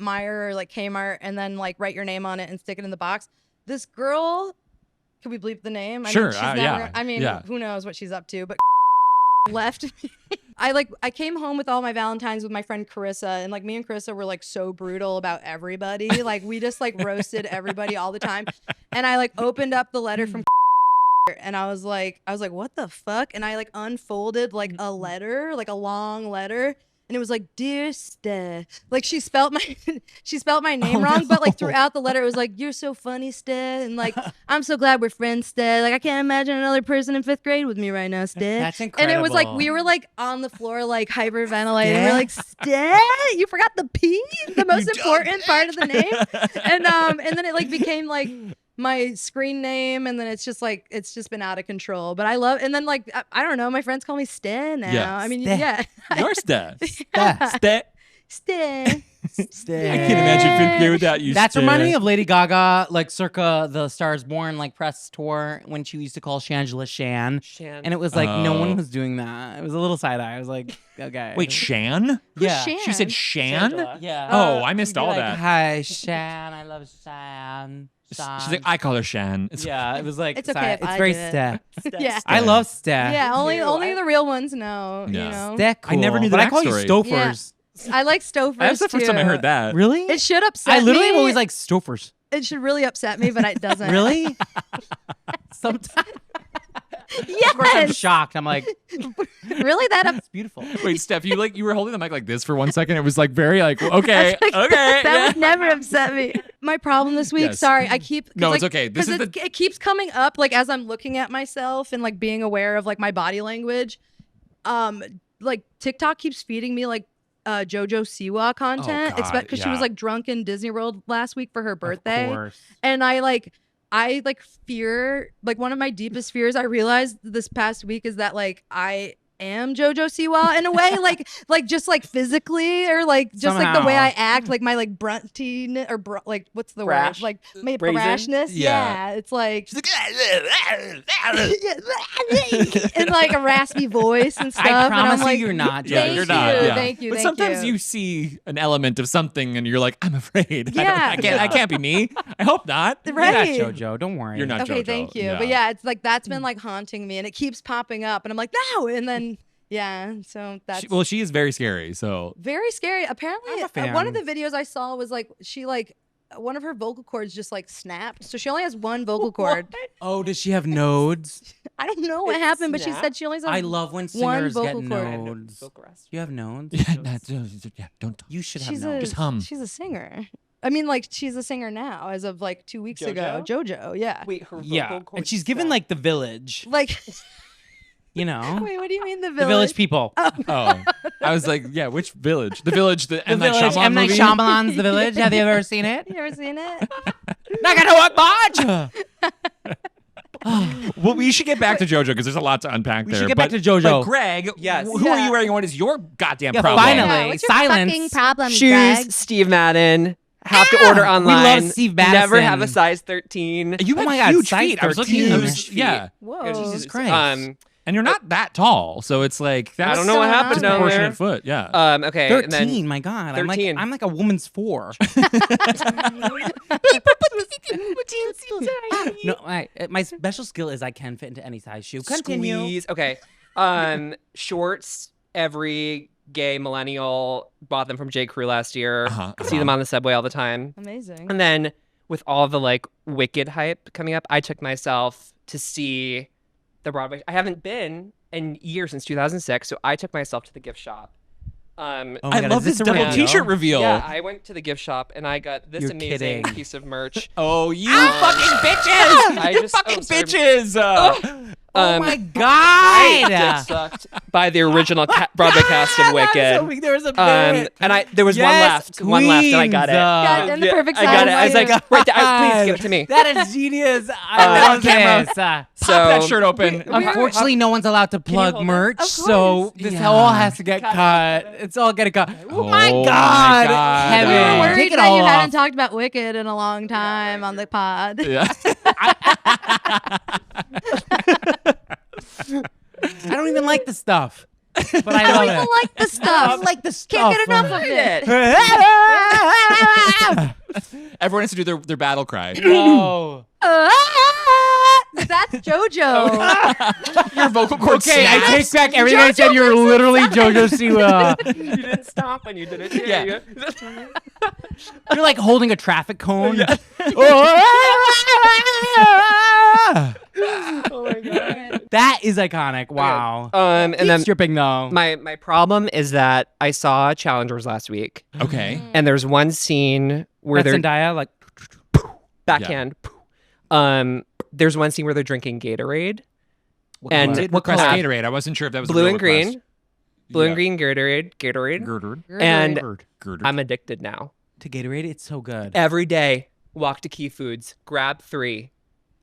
Meijer or like Kmart, and then like write your name on it and stick it in the box. This girl, can we bleep the name? Sure, I mean, she's yeah, never, I mean, yeah. who knows what she's up to, but left me. I came home with all my Valentines with my friend Carissa, and like me and Carissa were like so brutal about everybody. Like we just like roasted everybody all the time. And I like opened up the letter from and I was like, what the fuck? And I like unfolded like a letter, like a long letter. And it was like, "Dear Steh." Like she spelled my name wrong, but like throughout the letter it was like, "You're so funny, Steh," and like, "I'm so glad we're friends, Steh. Like I can't imagine another person in fifth grade with me right now, Steh." That's And incredible. it was like we were like on the floor like hyperventilating. Steh? We're like, "Steh, you forgot the P, the most important part of the name." And then it like became like my screen name, and then it's just been out of control. But I love, and then like I don't know, my friends call me Steh now. Yeah. I mean, Steh. yeah, Your Steh. Steh. Steh. Steh. Steh. I can't imagine fifth grade without you. That's Steh. reminding me of Lady Gaga, like circa the Stars Born like press tour when she used to call Shangela Shan. Shan. And it was like no Oh. one was doing that. It was a little side eye. I was like, okay. Wait, Shan? Who's Yeah. Shan? She said Shan? Shangela. Yeah. Oh, I missed You'd be all like, that. Hi, Shan. I love Shan. She's like, I call her Shan. It's Yeah, it was like It's okay side- if it's I very did Steh. Yeah. I love Steh. Yeah, only Ew, only I- the real ones know. Yeah. You know, Steh Cool. I never knew the but I call you backstory. Stofers. I like Stofers. That's the first time I too. heard that. Really? It should upset I literally me. am always like Stofers. It should really upset me, but it doesn't. Really? Sometimes. Of course, I'm Yes. shocked. I'm like, Really? that's beautiful. Wait, Steph, you were holding the mic like this for 1 second. It was like very like, okay, okay. That yeah. would never upset me. My problem this week. Yes. Sorry, I keep. 'cause, No, like, it's okay. This 'cause is it keeps coming up like as I'm looking at myself and like being aware of like my body language. Like TikTok keeps feeding me like JoJo Siwa content, God, because she was yeah. like drunk in Disney World last week for her Of birthday. course. And I fear, like one of my deepest fears I realized this past week is that like I am JoJo Siwa in a way, like just like physically, or like just like the way I act, like my like brunty or like what's the Brash? word? Like my Brazen? brashness. Yeah. Yeah, it's like she's like and like a raspy voice and stuff. I and I'm promise you, like, you're not. Yeah, Thank you're you, not. Yeah. thank you. But thank sometimes you. you see an element of something, and you're like, I'm afraid. Yeah. I can't be me. I hope not. Right. You're not JoJo. Don't worry. You're not Okay, JoJo. thank you. But yeah, it's like that's been like haunting me, and it keeps popping up, and I'm like, no, and then yeah, so that's She is very scary. So very scary. Apparently, I'm a one of the fan. videos I saw was like she like one of her vocal cords just like snapped, so she only has one vocal cord. Oh, does she have nodes? I don't know what It happened, but she snapped? said she only has I love when one singers get vocal cord. nodes. You have nodes? yeah, don't talk. You should have She's nodes. Just hum. She's a singer. I mean, like she's a singer now, as of like 2 weeks ago. JoJo, yeah. Wait, her Yeah, vocal and cords she's given snapped. like the village. Like, You know, wait, what do you mean the the village? village people. Oh, I was like, yeah, which village? The village, the M. Night village. Shyamalan M. Night movie? Shyamalan's The Village. Have you ever seen it? You ever seen it? Not gonna work much. Well, we should get back to JoJo because there's a lot to unpack We there. should get but, back to JoJo. But Greg, Yes. who are Yeah. you wearing? What is your goddamn Yeah, problem? finally. Yeah, what's your Silence. fucking problem, Shoes, Greg? Steve Madden. Have to Ah, order we love online. Steve Never have a Madison. size 13. You Oh have my God, huge size feet. I was looking. 13. Huge feet. Yeah, Whoa. Jesus Christ. and you're not that tall, so it's like that's I don't know what going happened on down there. disproportionate foot. Yeah. Okay. 13. And then, My God. 13. I'm like a woman's 4. No, my special skill is I can fit into any size shoe. Continue. Squeeze. Okay. Shorts. Every gay millennial bought them from J. Crew last year. See them on the subway all the time. Amazing. And then with all the like Wicked hype coming up, I took myself to see the Broadway. I haven't been in years, since 2006, so I took myself to the gift shop. Oh my I God, love is this this a double reveal? T-shirt reveal. Yeah, I went to the gift shop and I got this You're amazing kidding. piece of merch. Oh, you fucking bitches! I you just- fucking oh, sorry. bitches! Oh my I God. get sucked by the original Broadway cast of Wicked. There was a And there was one Yes, left, and I got it. God, and the perfect I got it. I was size. like, right there, please give it to me. That is genius. I love camera. this. Pop So that shirt open. Unfortunately, no one's allowed to plug hold it? merch, Of so course. this Yeah. all has to get cut. It's all getting cut. Oh my my God, God. Kevin, We were Yeah. worried take it that all you off. hadn't talked about Wicked in a long time on the pod. Yeah. I don't even like the stuff, but I I don't love even it. like the stuff. I like the stuff. Can't get enough of it. Everyone has to do their battle cry. Whoa. That's JoJo. Your vocal cords Okay, I snapped. take back everything I said. You're literally JoJo Siwa. You didn't stop when you did it. Yeah. You're like holding a traffic cone. Oh my God. That is iconic. Wow. And Keep then stripping though. my problem is that I saw Challengers last week, Okay. and there's one scene where That's they're Zendaya, like backhand. There's one scene where they're drinking Gatorade, and Did what request color? Gatorade. I wasn't sure if that was a blue real and green, request. blue Yeah. and green Gatorade. Girdered. And Girdered. I'm addicted now. to Gatorade. It's so good. Every day, walk to Key Foods, grab 3,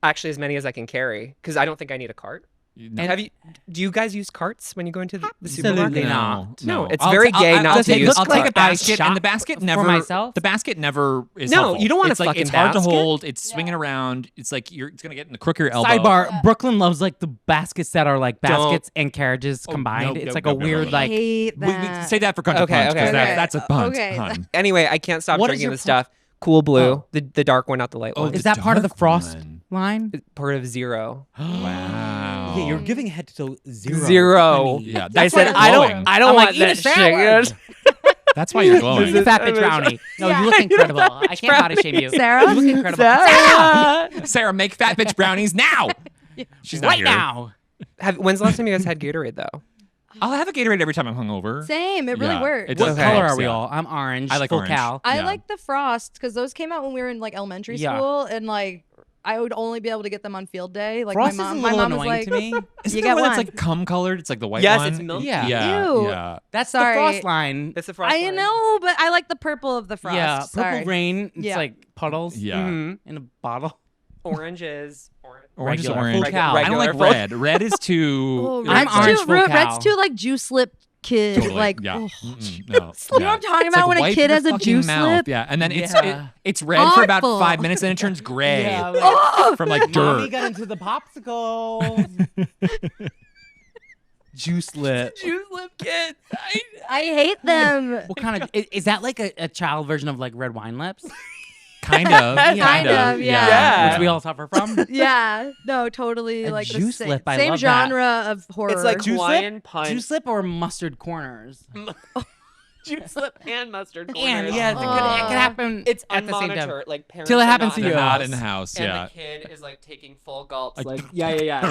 actually as many as I can carry, because I don't think I need a cart. Do you guys use carts when you go into the Absolutely supermarket? not. No, it's very gay not Does to it use look carts. like a a basket, shop and the basket for never. myself? The basket never is. No, helpful. you don't want a it's like, fucking It's hard to basket. hold. It's swinging around. It's like it's gonna get in the crook of your elbow. Sidebar: Brooklyn loves like the baskets that are like baskets and carriages Oh, combined. no, it's no, like no, a no, weird no, no. I like. hate We that. say that for country Okay, punch because okay. that's a punt. Okay. Hun. Anyway, I can't stop What is drinking your this stuff. Cool Blue, the dark one, not the light one. Is that part of the dark Frost one. line? It's part of Zero. Wow. Yeah, you're giving head to toe zero. Zero. honey. Yeah, I that's said why I you're don't. glowing. I don't I'm want like, eat that a salad. shit. That's why you're Eat glowing. a fat bitch brownie. No, you look incredible. I can't body shame you. Sarah? You look incredible. Sarah, make fat bitch brownies now. She's not Right here. now. When's the last time you guys had Gatorade though? I'll have a Gatorade every time I'm hungover. Same. It really Yeah, works. it What does Okay. color helps, are we yeah. all? I'm orange. I like full orange. Cal. I Yeah. like the Frost because those came out when we were in like elementary Yeah. school, and like I would only be able to get them on field day. Like Frost my is a mom, little my mom was annoying like, to me. Isn't You the get one that's one. like cum colored? It's like the white Yes, one. it's milky. Yeah. Yeah. Ew. Yeah. That's Sorry. the Frost line. That's the Frost. I line. know, but I like the purple of the Frost. Yeah, purple Sorry. rain. It's Yeah. like puddles Yeah. Mhm. in a bottle. Orange is Orange is Regular. orange. Full cow. I don't like Regular. red. Red is too. Oh, I'm red's orange too, full cow. red's too like juice lip kid. Totally. Like, yeah. oh. Mm-mm, no. You know what I'm talking It's about like when a wipe kid your has a fucking juice mouth. lip? Yeah, and then Yeah. it's red for about Awful. 5 minutes, then it turns gray Yeah, like, Oh! from like Mommy dirt. got into the popsicle. Juice lip. juice lip kid. I hate them. What kind of is that? Like a child version of like red wine lips, Kind of. Kind of, yeah. Yeah. which we all suffer from. Yeah, no, totally. A Like the juice same, lip, I same love that. genre of horror. It's like Juice Hawaiian lip? punch. Juice lip or mustard corners. Juice lip and mustard corners. And yeah, it could happen. It's at the same time. unmonitored. Like parents Till it are happens not to in you. the They're not house, in the house. and Yeah. the kid is like taking full gulps. Like- Like yeah.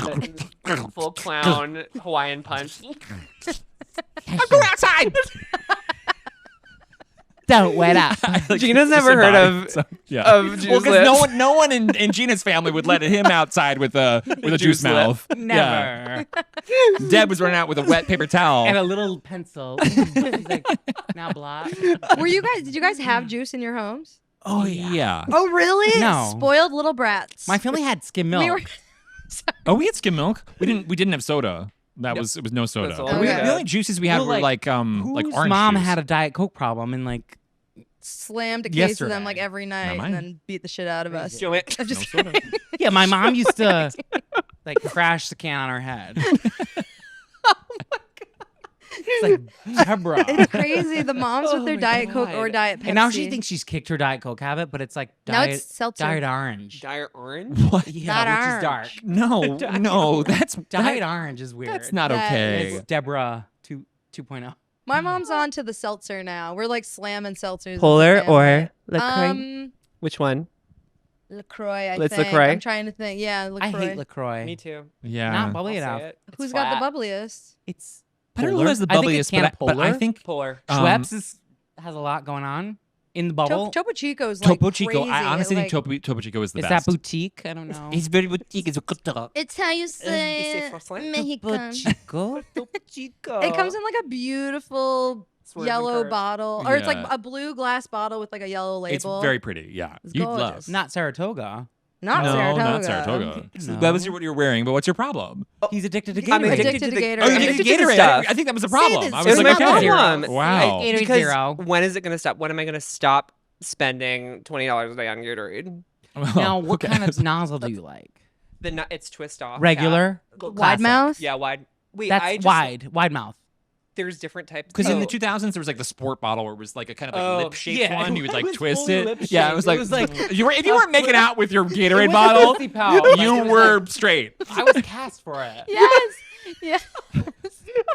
Full clown Hawaiian punch. Go outside. Don't wet up. Gina's never heard of Yeah. of juice Well, because lips. no one in Gina's family would let him outside with a juice Juice lip. mouth. Never. Yeah. Deb was running out with a wet paper towel. And a little pencil. She's like, now blot. Did you guys have juice in your homes? oh yeah. Oh, really? No. Spoiled little brats. My family had skim milk. We were- Oh, we had skim milk. We didn't have soda. It was no soda. That's all we We- had. The only juices we had Well, were like Whose orange mom juice. had a Diet Coke problem and like slammed a case of them Yesterday. like every night mine. and then beat the shit out of us. Joanne- I'm just No soda. yeah, my mom used to like crash the can on her head. It's like Deborah. It's crazy. The moms with their my Diet Coke or God. Diet Pepsi. And now she thinks she's kicked her Diet Coke habit, but it's like Now Diet, it's seltzer. Diet Orange. Diet orange. What? Yeah, Diet which Orange. is dark. No, that's Diet Orange is weird. That's not That okay. It's Deborah 2.0. My mom's on to the seltzer now. We're like slamming seltzers. as a Polar family. or LaCroix? Which one? LaCroix, I It's think. LaCroix? I'm trying to think. Yeah, I LaCroix. hate LaCroix. Me too. Yeah. Not bubbly I'll enough. say it. It's Who's flat. got the bubbliest? It's I don't know who Polar. has the I think it's bubbliest, but I Polar. think Polar. Schweppes has a lot going on in the bubble. Topo Chico's like Topo Chico. crazy. I honestly like, think Topo Chico is the is best. that boutique? I don't know. It's very boutique. It's It's how you say say it. Frossline? Mexican. Chico. Topo Chico. It comes in like a beautiful Swerves and yellow curves. bottle, or it's like Yeah. a blue glass bottle with like a yellow It's label. very pretty. Yeah. It's You'd gorgeous. love. Not Saratoga. not no, Saratoga. not Saratoga. No. That was what you're wearing, but what's your problem? He's addicted to Gatorade. I'm Addicted to the- Gatorade. Oh, you're I'm addicted to addicted to Gatorade. stuff. I think that was a Say problem. this. I was It's like, not okay. a problem. Wow. Gatorade Because Zero. when is it going to stop? When am I going to stop spending $20 a day on Gatorade? Well, Now, what okay. kind of nozzle do you like? It's twist off. Regular? Yeah. Wide Classic. mouth. Yeah, wide. Wait, That's I just, wide mouth. There's different types. Because in the Oh. 2000s, there was like the sport bottle where it was like a kind of like Oh, lip-shaped yeah, one. You would it like was twist fully it. lip-shaped. Yeah, it was like, like if you weren't making out with your Gatorade was a bottle, pussy pout. Like, you it was were like- straight. I was cast for it. Yes. Yeah.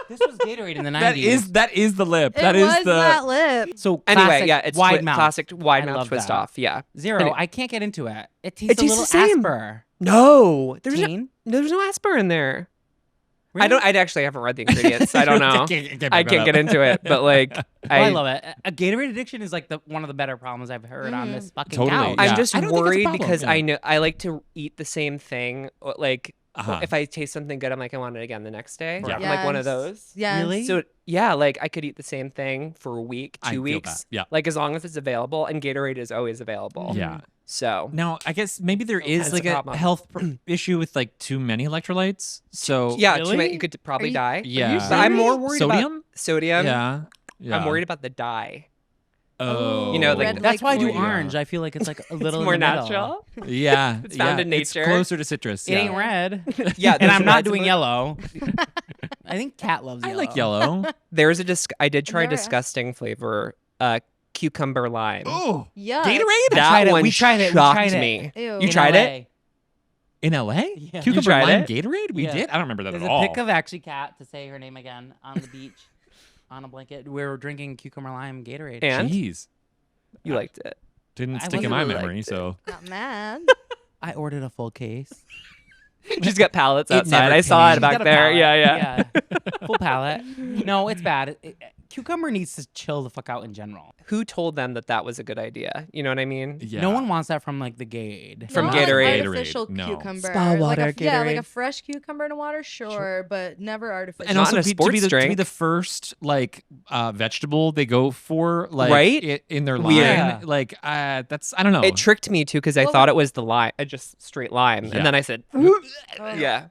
This was Gatorade in the 90s. That is the lip. It That was is the. that lip. So Anyway, classic yeah, it's wide mouth. classic wide I mouth love twist that. off. Yeah. Zero. Anyway. I can't get into it. It tastes a tastes little the same. asper. No, there's no, Teen? there's no asper in there. Really? I don't. I actually haven't read the ingredients. I don't know. I can't get into it, but like, I love it. A Gatorade addiction is like one of the better problems I've heard on this fucking Totally. couch. Yeah. I'm just I don't think it's a worried problem, because yeah. I know I like to eat the same thing. Like, Uh-huh. if I taste something good, I'm like, I want it again the next day. Yeah. I'm like one of Yes. those. Yes. Really? So yeah, like I could eat the same thing for a week, I 2 feel weeks. that, yeah. Like as long as it's available, and Gatorade is always available. Yeah. So Now, I guess maybe there is That's like a a problem. health issue with like too many electrolytes. So yeah, Really? you could probably Are you- die. Yeah. But I'm more worried about sodium. sodium. Yeah. Yeah. I'm worried about the dye. Oh, You know, like- Red That's why I do liquid. orange. I feel like it's like a little It's more in the middle. natural. Yeah, It's found in It's nature. closer to citrus. It yeah. ain't red. Yeah, and there's I'm not reds in doing the- yellow. I think Kat loves I yellow. like yellow. There's I did try Never- disgusting flavor, cucumber lime. Oh, Yeah. Gatorade That tried it. one We tried it. We shocked tried it. me. Ew. You tried it? LA. in LA? Yeah. Cucumber You tried lime it? Gatorade? We Yeah. did. I don't remember that There's at a all. pic of actually Kat to say her name again on the beach, on a blanket. We were drinking cucumber lime Gatorade. And Jeez, you liked it. didn't I stick in wasn't my really memory. liked it. So Not mad. I ordered a full case. She's got pallets It outside. never I saw came. it back Got a there. pallet. Yeah. Full palette. No, it's bad. Cucumber needs to chill the fuck out in general. Who told them that that was a good idea? You know what I mean? Yeah. No one wants that from like the Gatorade. From Not Gatorade. Like artificial No. cucumber. Spa water, Yeah, like Gatorade. a fresh cucumber in water, sure, but never artificial. And Not also in a to sports be the drink. first like vegetable they go for like Right? in their line. Weird. Yeah. Like that's I don't know. It tricked me too because I Well, thought it was the lime, just straight lime, Yeah. and then I said, yeah.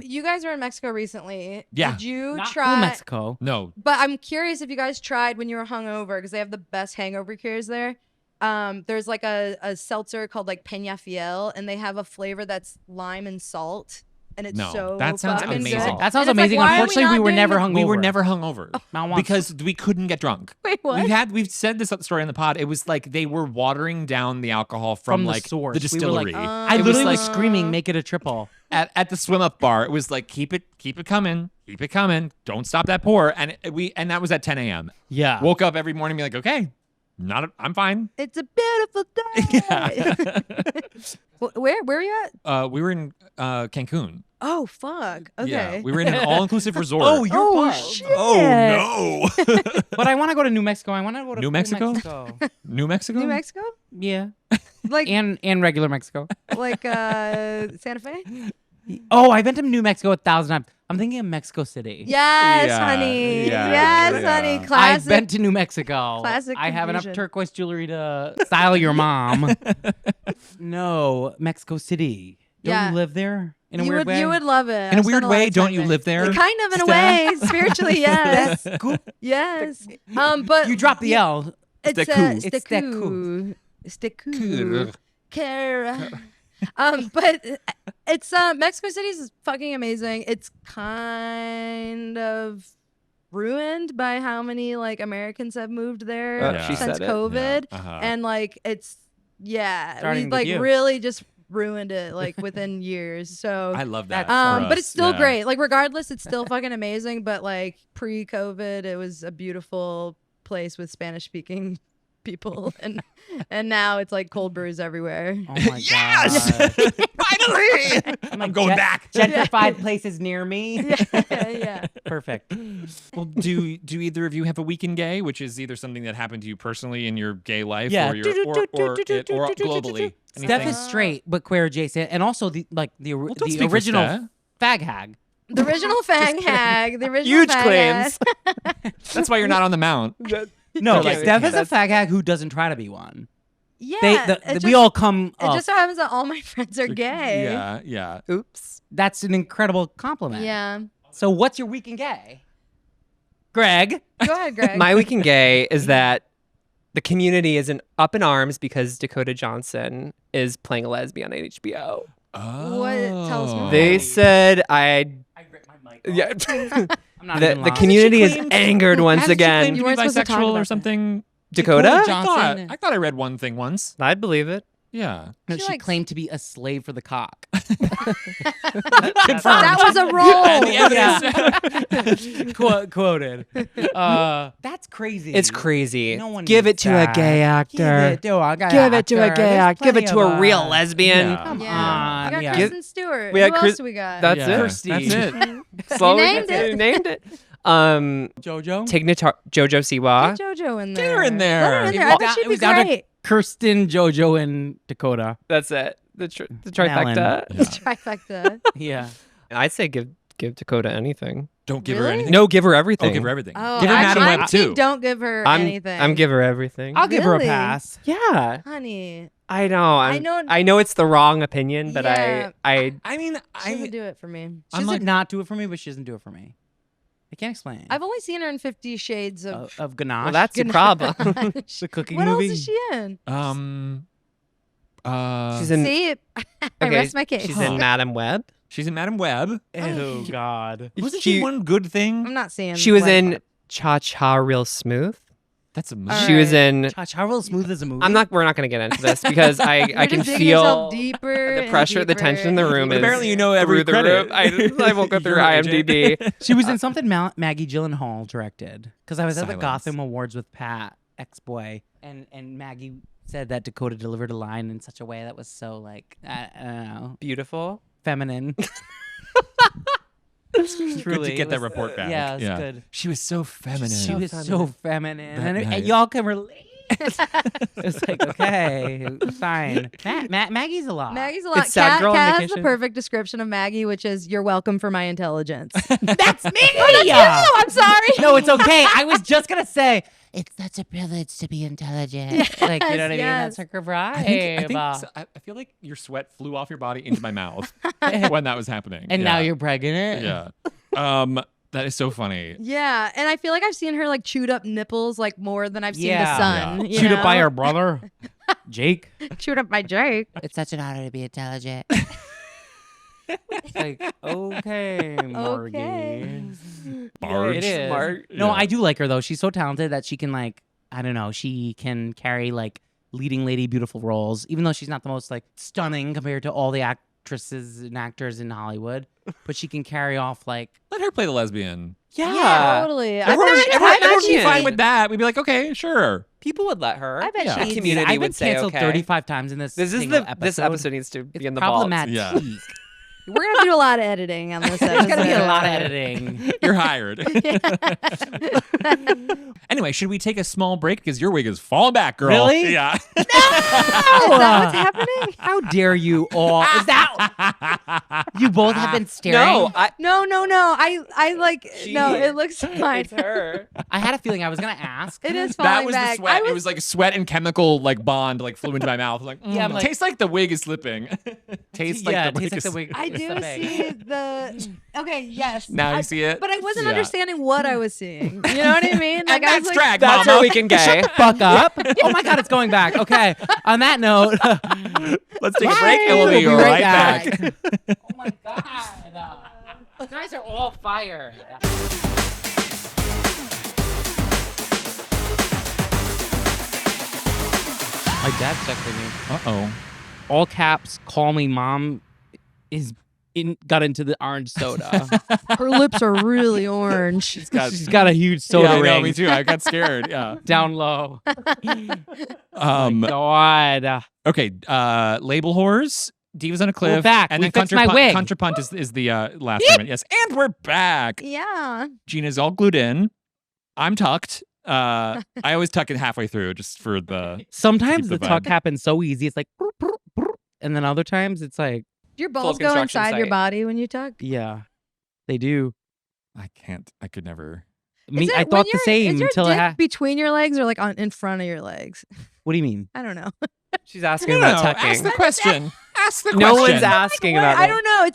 You guys were in Mexico recently. Yeah. Did you Not try? cool Mexico. No. But I'm curious if you guys tried when you were hungover because they have the best hangover cures there. There's like a seltzer called like Peña Fiel, and they have a flavor that's lime and salt, and it's No, so that sounds fucking amazing. good. That sounds And it's like, amazing. why are Unfortunately, we not were doing never it- hungover. We were never hungover Not once. because we couldn't get drunk. Wait, what? We've said this story on the pod. It was like they were watering down the alcohol from the like source. the We were like, distillery. I It was literally like was screaming, "Make it a triple." at the swim up bar. It was like keep it coming, don't stop that pour. And that was at 10 a.m. Yeah. Woke up every morning, be like, okay, I'm fine. It's a beautiful day. Yeah. Where were you at? We were in Cancun. Oh fuck. Okay. Yeah, we were in an all inclusive resort. Oh, you're Oh, fine. shit. Oh no. But I want to go to New Mexico. I want to go to New cool Mexico? Mexico. New Mexico? New Mexico? Yeah. Like And regular Mexico. like Santa Fe? Oh, I've been to New Mexico 1,000 times. I'm thinking of Mexico City. Yes, Yeah, honey. yeah, yes, yeah. honey. I've Classic. been to New Mexico. Classic I have enough confusion. turquoise jewelry to style your mom. No, Mexico City. Don't Yeah. you live there in a you weird would way? you would love it. In a I've weird spent lot way, of don't time you there. live there? Kind of in a Steph? way, spiritually, yes. Cool. Yes. But You drop the L. It's Steh Cool. It's Steh Cool. Steh Cool. Cool. Cara. But it's Mexico City is fucking amazing. It's kind of ruined by how many like Americans have moved there Yeah. She since said it. COVID, Yeah, uh-huh. and like it's Starting we with like you. really just ruined it like within years. So I love that. That's- for but us, it's still yeah. great. Like regardless, it's still fucking amazing. But like pre-COVID, it was a beautiful place with Spanish-speaking people, and now it's like cold brews everywhere. Oh my Yes! god. Finally! I'm going back. Gentrified places near me. yeah. Perfect. Well, do either of you have a weekend gay, which is either something that happened to you personally in your gay life, Yeah. or globally? Steph Anything? is straight but queer adjacent, and also the Well, don't speak the for original Steph. fag hag. The original fang hag. The original Huge fang claims. hag. That's why you're not on the mount. No, Okay, Steph is a that's- fag hag who doesn't try to be one. Yeah. We all come. It just so happens that all my friends are gay. Yeah, yeah. Oops. That's an incredible compliment. Yeah. So what's your weekend gay, Greg? Go ahead, Greg. My weekend gay is that the community is up in arms because Dakota Johnson is playing a lesbian on HBO. Oh. What? Tell us more. They said I ripped my mic. yeah. I'm not the even the lying. community is claimed- angered once Hasn't she again. claimed You to be weren't supposed to talk bisexual about or that. something? Dakota? Johnson. I thought I read one thing once. I'd believe it. Yeah. No, She she likes- claimed to be a slave for the cock. That was a roll. Quoted. That's crazy. It's crazy. No one Give it needs to a that. gay actor. Give it to a gay Give it to a actor. gay There's actor. Give plenty it to of a real us. lesbian. Yeah. Come Yeah. on. We got Yeah. Kristen Stewart. we Who got else do we got? That's Yeah. it. Kirsty. That's it. Slowly named it. You named it. Jojo. Take Jojo Siwa. Get JoJo in there. Get her in there. Let her in It there. was I think down- she'd it be was down to- great. Kirsten, Jojo, and Dakota. That's it. The Melon. trifecta. The trifecta. Yeah. I'd say give Dakota anything. Don't give her Really? anything. No, give her everything. Oh, give her everything. Oh, give her Madam actually, Web too. Don't give her anything. I'm give her everything. I'll give her a Really? pass. Yeah, Honey, I know. I know it's the wrong opinion, but Yeah. I I mean, she doesn't do it for me. She I'm doesn't like- not do it for me, but she doesn't do it for me. I can't explain. I've only seen her in 50 Shades of. Of Ganache. well, that's the Ganache. problem. the cooking What movie. else is she in? She's in. See, I okay, rest my case. She's in Madam Web. she's in Madam Web. Oh God. Wasn't she one good thing? I'm not seeing. She was Web. in Cha Cha Real Smooth. That's a movie. All She was right. in. How real smooth is a movie? We're not going to get into this because I You're can just digging yourself feel deeper the and pressure, the tension in the room. But is apparently you know every through the credit. roof. I won't go through You're a IMDb. She was in something Maggie Gyllenhaal directed. Because I was at the Silence. Gotham Awards with Pat, ex-boy, and Maggie said that Dakota delivered a line in such a way that was so like I don't know, Beautiful. feminine. Good Truly, to get it that was, report back. Yeah, it's good. She was so feminine. She was so feminine, That and night. y'all can relate. It's like, okay, fine. Maggie's a lot. Maggie's a lot. It's sad girl on Kat has the vacation. perfect description of Maggie, which is "You're welcome for my intelligence." That's me. Oh, I'm sorry. No, it's okay. I was just gonna say it's such a privilege to be intelligent. Like, you know what I mean? Yes. That's her vibe. I feel like your sweat flew off your body into my mouth when that was happening. And now you're pregnant. Yeah. That is so funny. Yeah, and I feel like I've seen her like chewed up nipples like more than I've seen the Yeah. sun. you Chewed up by know? her brother, Jake. Chewed up by Jake. It's such an honor to be intelligent. It's like, okay, Margie. Okay. Barge. It is. Smart. No, Yeah. I do like her though. She's so talented that she can like, I don't know, she can carry like leading lady beautiful roles, even though she's not the most like stunning compared to all the actresses and actors in Hollywood. But she can carry off like, Let her play the lesbian. Yeah. Totally. Everyone would be she'd fine be- with that. We'd be like, okay, sure. People would let her. I bet Yeah. she'd. Community I've been would say canceled okay. 35 times in this. This is single this episode needs to It's be in the vault. problematic. Yeah. We're gonna do a lot of editing on this episode. There's gonna be a lot of editing. You're hired. Anyway, should we take a small break because your wig is falling back, girl? Really? Yeah. Is that what's happening? How dare you all? Is that you both have been staring? No, No. I like no. It looks fine. it's her. I had a feeling I was gonna ask. It is falling That was back. the sweat. It was like sweat and chemical like bond like flew into my mouth. Like, Yeah, I'm like- tastes like the wig is slipping. tastes like Yeah, the wig tastes is like the wig. I do see the. Okay, yes. Now you see it. But I wasn't Yeah. understanding what I was seeing. You know what I mean? And I was that's like, drag, That's mama. her weekend gay. Fuck up. Oh my god, it's going back. Okay. On that note, Let's take a break and we'll be right back. oh my god. You guys are all fired. My dad's texting me. Uh-oh. All caps, call me mom got into the orange soda. her lips are really orange. She's got a huge soda Yeah, I know, ring me too. I got scared. Yeah. down low. God. Okay. Label whores. Divas on a cliff. back. And We then fixed my wig. Contrapunt is the last segment. Yes. And we're back. Yeah. Gina's all glued in. I'm tucked. I always tuck it halfway through just for the. Sometimes Keep the the tuck vibe. happens so easy. It's like, brr, brr, brr. And then other times it's like, Do your balls go construction inside your site. body when you tuck? yeah, they do. I can't. I could never. Me, Is it I when thought the you're- same is your until dick between your legs or like in front of your legs? What do you mean? I don't know. She's asking about tucking. Ask the question. Ask the No question. one's asking Wait, about I it. don't know.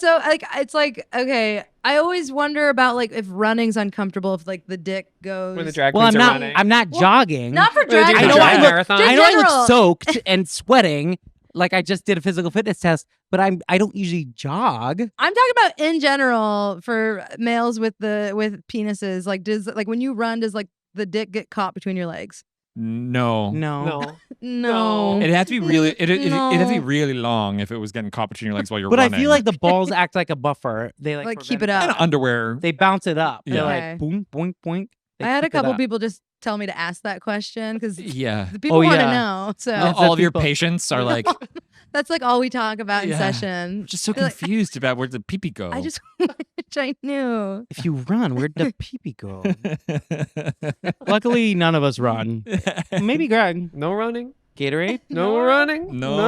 It's like okay. I always wonder about like if running's uncomfortable if like the dick goes. when the drag Well, queens I'm are not. running. I'm not Well, jogging. not for When they drag. do I the know drag I look. marathon. Just I know I general. look soaked and sweating, like I just did a physical fitness test. But I don't usually jog. I'm talking about in general for males with penises. Like like when you run, does like the dick get caught between your legs? No. No. No. No. It had to be really. It had to be No. really long if it was getting caught between your legs while you're But running. I feel like the balls act like a buffer. They Like, keep prevent it up. and underwear. They bounce it up. Yeah. They're Okay. like boom, boink, boink. They I had a keep it couple up. people just tell me to ask that question because Yeah. the people Oh, want to yeah. know. So That's All the of your people- patients are like that's like all we talk about in Yeah. session. just so They're like, confused about where the pee-pee go. I just wish I knew. If you run, where'd the pee-pee go? Luckily, none of us run. Maybe Greg. No running. Gatorade? No running. no,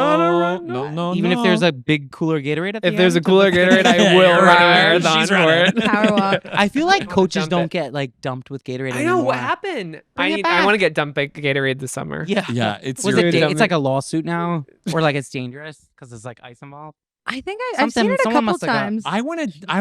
run. no. Even if there's a big cooler Gatorade at the If there's a end? cooler Gatorade, I Yeah, will you're run a right. marathon She's for running. it. Power walk. I feel like coaches Dump don't it. get like dumped with Gatorade I know anymore. what happened. Bring it I back. want to get dumped by Gatorade this summer. Yeah. Yeah, it's Was your- it? Dude, It's like a lawsuit now, or like it's dangerous because there's like ice involved. I think I've seen Something- it a someone couple must have got- times. I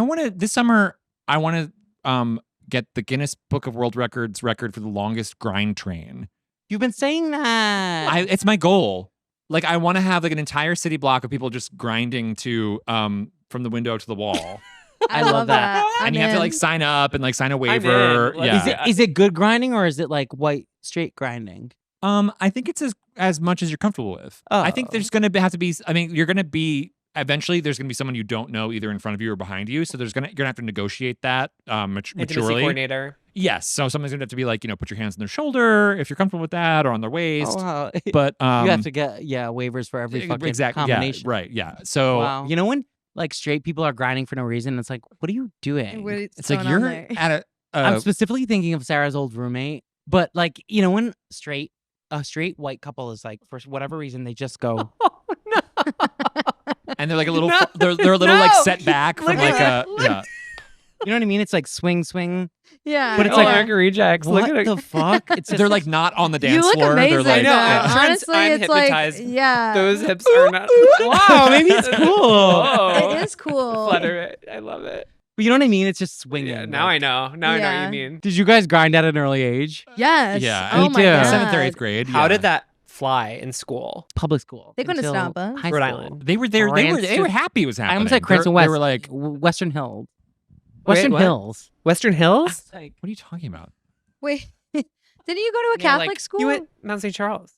want to this summer I want to get the Guinness Book of World Records record for the longest grind train. You've been saying that. It's my goal. Like I want to have like an entire city block of people just grinding to from the window to the wall. I love that. I'm And you have to in. like sign up and like sign a waiver. in. Like, Yeah. Is it good grinding or is it like white straight grinding? I think it's as much as you're comfortable with. I think Oh. there's going to have to be. I mean, you're going to be eventually. There's going to be someone you don't know either in front of you or behind you. So you're going to have to negotiate that Intimacy maturely. coordinator. Yes. So someone's going to have to be like, put your hands on their shoulder if you're comfortable with that, or on their waist. Oh, wow. But you have to get waivers for every fucking exactly. combination. Yeah. Right. Yeah. So Wow. You know when like straight people are grinding for no reason. It's like, what are you doing? It's like you're at I'm specifically thinking of Sarah's old roommate, but like, you know, when a straight white couple is like, for whatever reason, they just go, Oh no. and they're like a little, No. they're a little like No. set back from Look like at a, yeah. you know what I mean? It's like swing. Yeah. But it's Oh, like, American Rejects. Look what at the it. fuck? It's They're like not on the dance You look floor. amazing. They're like, I know, yeah. I'm Honestly, I'm it's like, hypnotized. yeah. Those hips are not. wow, maybe it's cool. Oh. It is cool. Flutter it. I love it. But you know what I mean? It's just swinging. Yeah, now I know. Now I know what Yeah. you mean. Did you guys grind at an early age? Yes. Yeah, Oh me my too. God. 7th or 8th grade. How yeah. did that fly in school? Public school. They couldn't until stop us. high Rhode school. Island. They were there. They were Cranston- happy it was happening. I almost said They're- Cranston West. They were like, Western Hills. Western what? Hills. Western Hills? Like, what are you talking about? Wait, didn't you go to a Yeah, Catholic like, school? You went Mount St. Charles.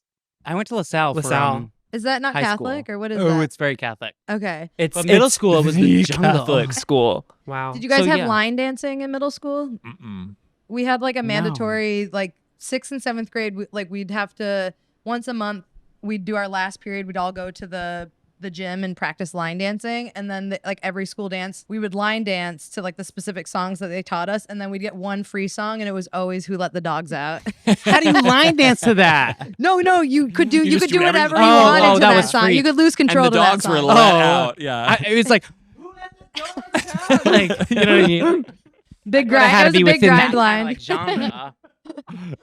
I went to LaSalle. LaSalle. Is that not high Catholic school. or what is Oh, that? it's very Catholic. Okay. It's But middle school, it was the jungle. Catholic school. Wow. Did you guys So, have yeah. line dancing in middle school? Mm-mm. We had like a No. mandatory, like 6th and 7th grade. We'd have to once a month. We'd do our last period. We'd all go to the gym and practice line dancing, and then like every school dance, we would line dance to like the specific songs that they taught us, and then we'd get one free song, and it was always "Who Let the Dogs Out." How do you line dance to that? No, you could do You you just could do do whatever everything. you Oh, wanted oh, to that that was song. free. You could lose control And the to that dogs were song. let Oh. out. Yeah. It was like, like, you know what I mean? Big I grind. had It to was be a big within grind that kind line. of, like, genre.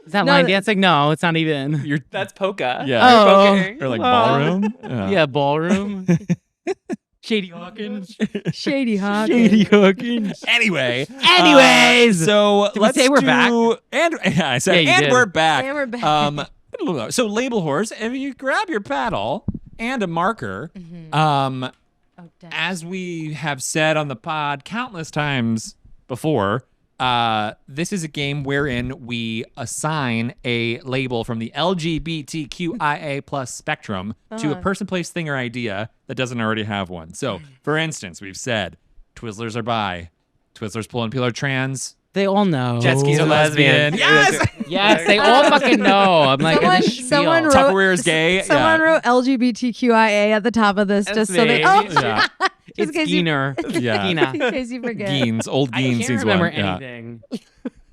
Is that No, line that- dancing? No, it's not even. You're That's polka. Yeah. Oh. You're poking. or like Oh. ballroom. Yeah, ballroom. Shady Hawkins. Shady Hawk. Shady Hawkins. Anyway. Anyways. So Did we let's say we're do, back? And yeah, I said, Yeah, you and did. we're back. And we're back. So label horse, if you grab your paddle and a marker, Oh, damn. as we have said on the pod countless times before, this is a game wherein we assign a label from the LGBTQIA plus spectrum to a person, place, thing, or idea that doesn't already have one. So, for instance, we've said Twizzlers are bi, Twizzlers pull and peel are trans, They all know. Jet skis are lesbian. Yes! Yes, they all fucking know. I'm like, Someone- in this spiel. someone wrote- Tupperware is gay. Someone yeah. wrote LGBTQIA at the top of this That's just so they. me. Oh, Yeah. just It's in case you- Geener. Yeah. Gina. in case you forget. Geens, old I Geens can't seems remember one. Yeah. anything.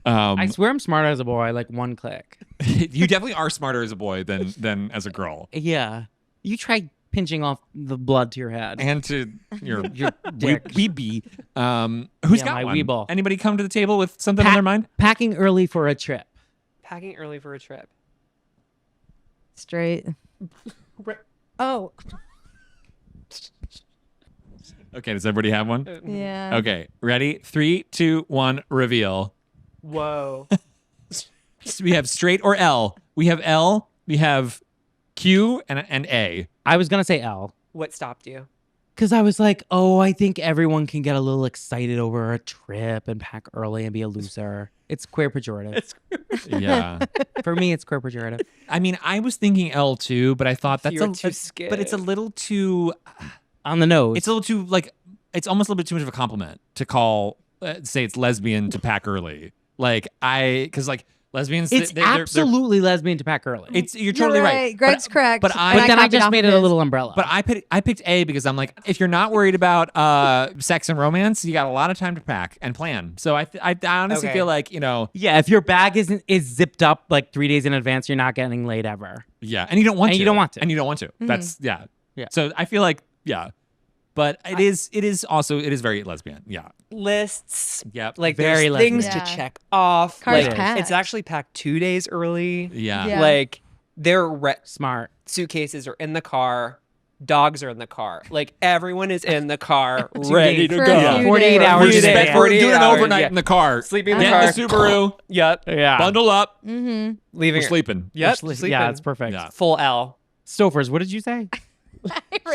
Um, I swear I'm smarter as a boy, like one click. you definitely are smarter as a boy than as a girl. Yeah. You try pinching off the blood to your head. And to your dick. weeby. Who's Yeah, got my one? weeble. Anybody come to the table with something on their mind? Packing early for a trip. Packing early for a trip. Straight. Oh, Okay, does everybody have one? yeah. Okay, ready? 3, 2, 1, reveal. Whoa. So we have straight or L. We have L, we have Q, and A. I was going to say L. What stopped you? Because I was like, oh, I think everyone can get a little excited over a trip and pack early and be a loser. It's queer pejorative. Yeah. For me, it's queer pejorative. I mean, I was thinking L too, but I thought that's You're a too but it's a little too. On the nose. It's a little too like. It's almost a little bit too much of a compliment to call say it's lesbian to pack early. Like because like lesbians. It's they're- absolutely lesbian to pack early. It's you're totally right. Greg's correct. But and I- but then I copied just off made of it a his. little umbrella. But I picked A because I'm like, if you're not worried about sex and romance, you got a lot of time to pack and plan. So I honestly Okay. feel like yeah, if your bag is zipped up like 3 days in advance, you're not getting laid ever. yeah, and you don't want And to. you don't want to. And you don't want to. That's Yeah. So I feel like but it is very lesbian. Yeah. Lists. Yep. Like Very there's things lesbian. to Yeah. check off. Cars like, packed. it's actually packed 2 days early. Yeah. Yeah. Like their Smart. suitcases are in the car. Dogs are in the car. Like everyone is in the car, 2 ready days. to For a go. few 48 days. hours. We're, in just days. we're 48 doing an hours, overnight yeah. in the car. Sleeping in the Get car. in the Subaru. Yep. Yeah. Bundle up. Mm-hmm. Leaving. We're sleeping. Yep. Sleeping. Yeah, it's perfect. Yeah. Full L. Stofers, what did you say?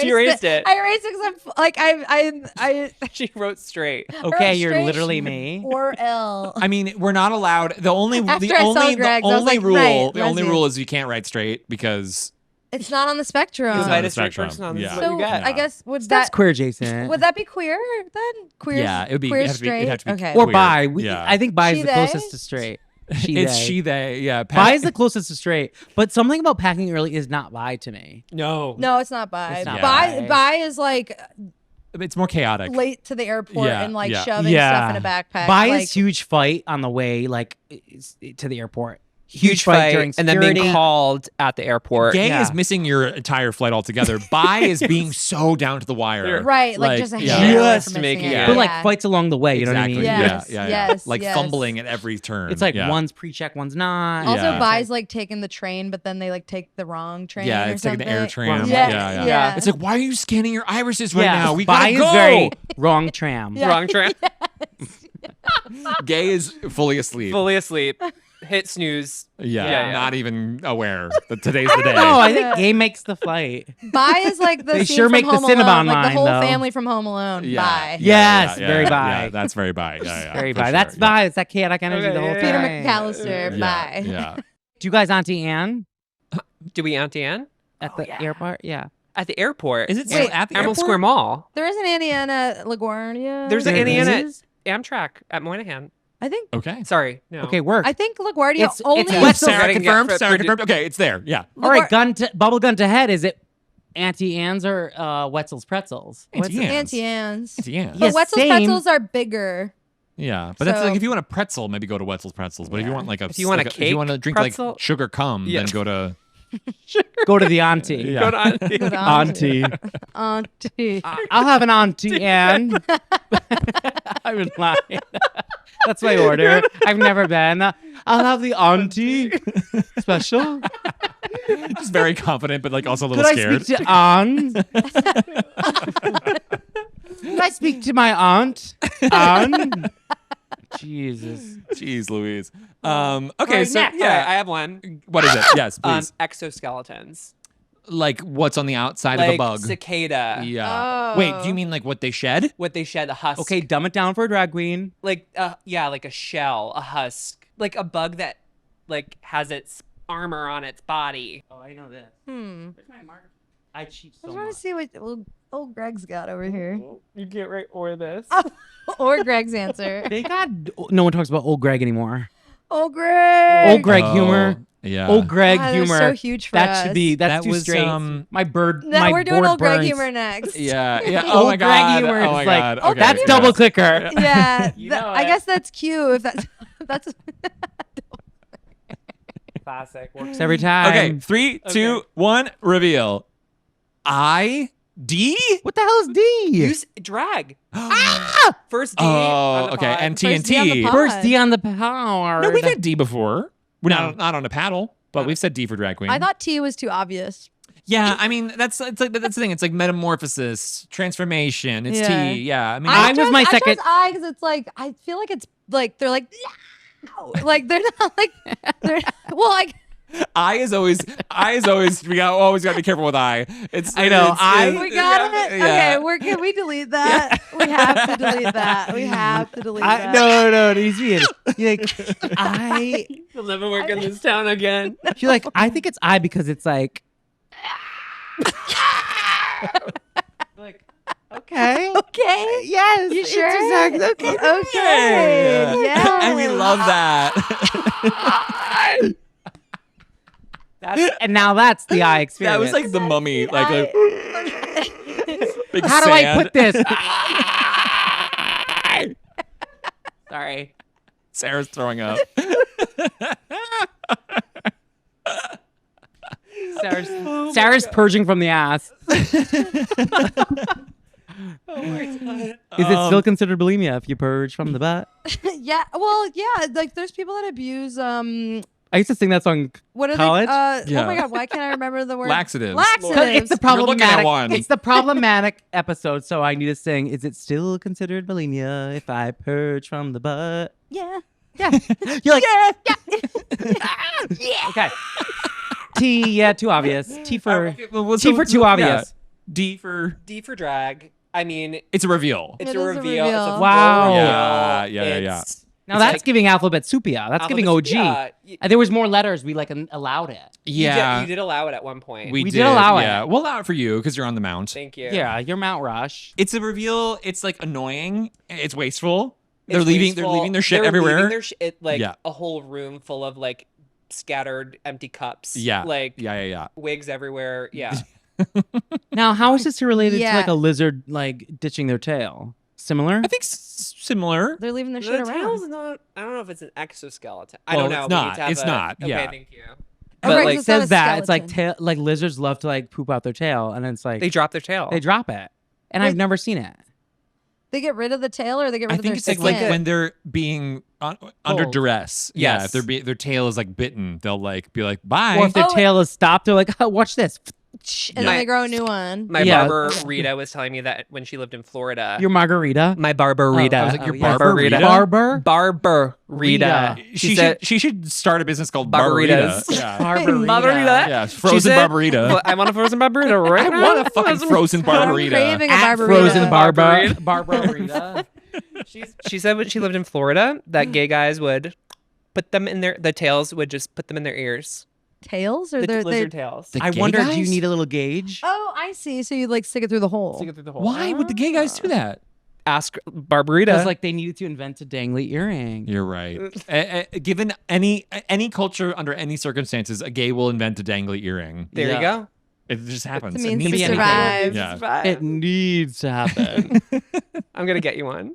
She erased it. I erased it because I'm like I She wrote straight. Okay, you're straight literally me. or L. I mean, we're not allowed. The only After I saw Greg's, I was like, rule right, the only lesbian. rule is you can't write straight because It's not on the spectrum. You It's not invite on a the straight spectrum. person on. This Yeah. is what So you get. I guess would That's that queer, Jason. would that be queer then? Queer. Yeah, it would be- queer it'd have to be- straight. it'd have to be okay. or queer. bi. Yeah. I think bi is She, the they? closest to straight. She, it's they. she they. Yeah. Bi is the closest to straight, but something about packing early is not bi to me. No. No, it's not bi. It's not Bi bi. bi is like It's more chaotic. late to the airport Yeah, and like yeah. shoving stuff in a backpack. Bia's like, huge fight on the way to the airport. Huge fight during and then security. being called at the airport. Gay Yeah. is missing your entire flight altogether. Bi is being so down to the wire. right, like just a hair away Just from making missing it. it. But like Yeah. fights along the way, you know what I mean? Yes, Yeah. yes, Like yes. fumbling at every turn. It's like yeah. one's pre-check, one's not. Also, Yeah. Bi's like taking the train, but then they like take the wrong train. Yeah, or it's taking the air something. tram. Yeah, yeah. It's like, why are you scanning your irises right Yeah, now? We Bi gotta is go. very wrong tram. Yeah. Wrong train. Gay is fully asleep. Fully asleep. Hit snooze. Yeah, not even aware that today's the day. No, I Yeah. think Gay makes the flight. Bi is like the They scene sure from make the Home Cinnabon Alone, like the line, whole though. family from Home Alone. Bi. Yes, very bi. Yeah, that's very bi. Yeah, Very for bi. sure, That's yeah. Bi. It's that chaotic energy Okay, the whole yeah, Peter time. McAllister. Yeah, Bi. yeah. Do you guys Auntie Anne Do we Auntie Anne? at the airport? Yeah. At the airport. Is it Wait, still at the Emerald airport? Square Mall. There is an Annie Ann at LaGuardia. There's an There Annie Anne at is? Amtrak at Moynihan. I think. Okay. Sorry. No. Okay, work. I think LaGuardia It's- only. it's West Wetzel's Sarah getting confirmed. it for- Sarah for- confirmed. Okay, it's there. Yeah. All right, bubble gun to head. Is it Auntie Anne's or Wetzel's Pretzels? Auntie Anne's. Auntie Anne's. Auntie Anne's. But Yes, Wetzel's same. pretzels are bigger. Yeah, but that's So- like if you want a pretzel, maybe go to Wetzel's Pretzels. But if you want like a, If you want a if you cake want to drink pretzel- like sugar cum, Yeah. then go to Go to the auntie. Yeah. Go to Auntie. Good Auntie. Auntie. I'll have an Auntie Anne. I've been lying. That's my order. I've never been. I'll have the Auntie special. just very confident, but like also a little Could scared. I speak to Anne? Could I speak to my aunt? Anne? Jesus. Jeez, Louise. Okay, Alright, so next. yeah, I have one. what is it? Yes, please. Exoskeletons. Like what's on the outside Like of a bug? cicada. Yeah. Oh. Wait, do you mean like what they shed? What they shed, a husk. Okay, dumb it down for a drag queen. Like, yeah, like a shell, a husk. Like a bug that, like, has its armor on its body. Oh, I know this. Hmm. Where's my mark? I cheat I so want much. to see what old Greg's got over here. You get right or this. Or Greg's answer. They got. No one talks about old Greg anymore. Old Greg. Old Greg humor. Yeah. Old Greg God, humor. They're so huge for that us. should be. That's That too was, straight. My bird. No, my we're doing board old Greg burns. humor next. Yeah. Yeah. Old Oh my Greg god. humor Oh is my like- god. Oh, Okay. That's yeah. double clicker. Yeah, You know I it. guess that's cute. If that's Classic. Works every time. Okay. 3, 2, 1. Reveal. I-D? What the hell is D? Use drag. First D. Oh, on the okay. pod. And First D on the TNT. pod. First D on the power. No, we've had D before. We're No. not on a paddle, but we've said D for drag queen. I thought T was too obvious. Yeah, I mean that's the thing. It's like metamorphosis, transformation. It's Yeah. T. Yeah, I mean I was my I second- chose I because it's like I feel like it's like they're like like they're not like they're well like I is always we always got to be careful with I. It's I know, it's- I- it's- we got it. yeah. Okay, can we delete that? We have to delete that. We have to delete that. No, it needs to be in. You're like, I. You'll never work in this town again. You're like, I think it's I because it's like. like, okay. Okay. Yes. You sure? Exactly. Okay. Okay. Yeah. And we love that. And now that's the I that experience. was like the mummy, like a big How do I sand. put this? Sorry. Sarah's throwing up. Sarah's purging from the ass. Is it still considered bulimia if you purge from the butt? Yeah. Well, yeah. Like, there's people that abuse. I used to sing that song. What are College? they? Oh Yeah. my God. Why can't I remember the word? Laxatives. Laxatives. It's the You're looking at problematic. one. It's the problematic episode, so I need to sing. Is it still considered bulimia if I purge from the butt? Yeah. Yeah. You're like, yeah. Okay. T, yeah, too obvious. T for T for too obvious. D for D for drag. I mean, it's a reveal. it's It a is a reveal. It's a reveal. full Wow. reveal. Yeah. It's- Now it's that's like giving alphabet soupia. That's giving OG. alphabet soupia. There was more letters. We like allowed it. Yeah, You did allow it at one point. We did allow it. Yeah, we'll allow it for you because you're on the mount. Thank you. Yeah, your Mount Rush. It's a reveal. It's like annoying. It's wasteful. It's They're leaving wasteful. their shit They're everywhere. leaving their like Yeah. a whole room full of like scattered empty cups. Yeah. Like Yeah. wigs everywhere. Yeah. Now, how is this related to Yeah. like a lizard like ditching their tail? Similar? I think similar. They're leaving their The shit around. tail's not. I don't know if it's an exoskeleton. I Well, don't know. it's but not. you'd have It's a- not. Okay, Yeah. thank you. Oh, But right, like 'cause it's not a says that it's like skeleton. like lizards love to like poop out their tail, and it's like They drop their tail. they drop it, and Wait. I've never seen it. They get rid of the tail or they get rid I of their think it's skin. like when they're being under Pulled. duress. Yeah, Yes. if their tail is like bitten, they'll like be like, bye. Or if their Oh, tail is stopped, they're like, oh, watch this. and then they grow a new one. My Yeah. barber Rita was telling me that when she lived in Florida. Your margarita. my barber Oh, Rita. I was like, your yeah. barber Rita? Barber. Barber Rita. Rita. She should start a business called Barbaritas. Barbarita. Yeah. Barbarita. Yeah, She frozen said, Barbarita. "Well, I want a frozen barbarita right I now. want a fucking frozen I'm Barbarita. craving a At barbarita. frozen Barbarita. Barbarita. She said when she lived in Florida that gay guys would put them in the tails would just put them in their ears. Tails or The they're lizard tails. The I gay wonder, do you guys? need a little gauge? Oh, I see. So you like stick it through the hole. Stick it through the hole. Why would the gay guys do that? Ask Barbarita. Because like they needed to invent a dangly earring. You're right. Given any culture under any circumstances, a gay will invent a dangly earring. there Yeah. you go. It just happens. It It means needs to to be survive. Yeah. It needs to happen. I'm gonna get you one.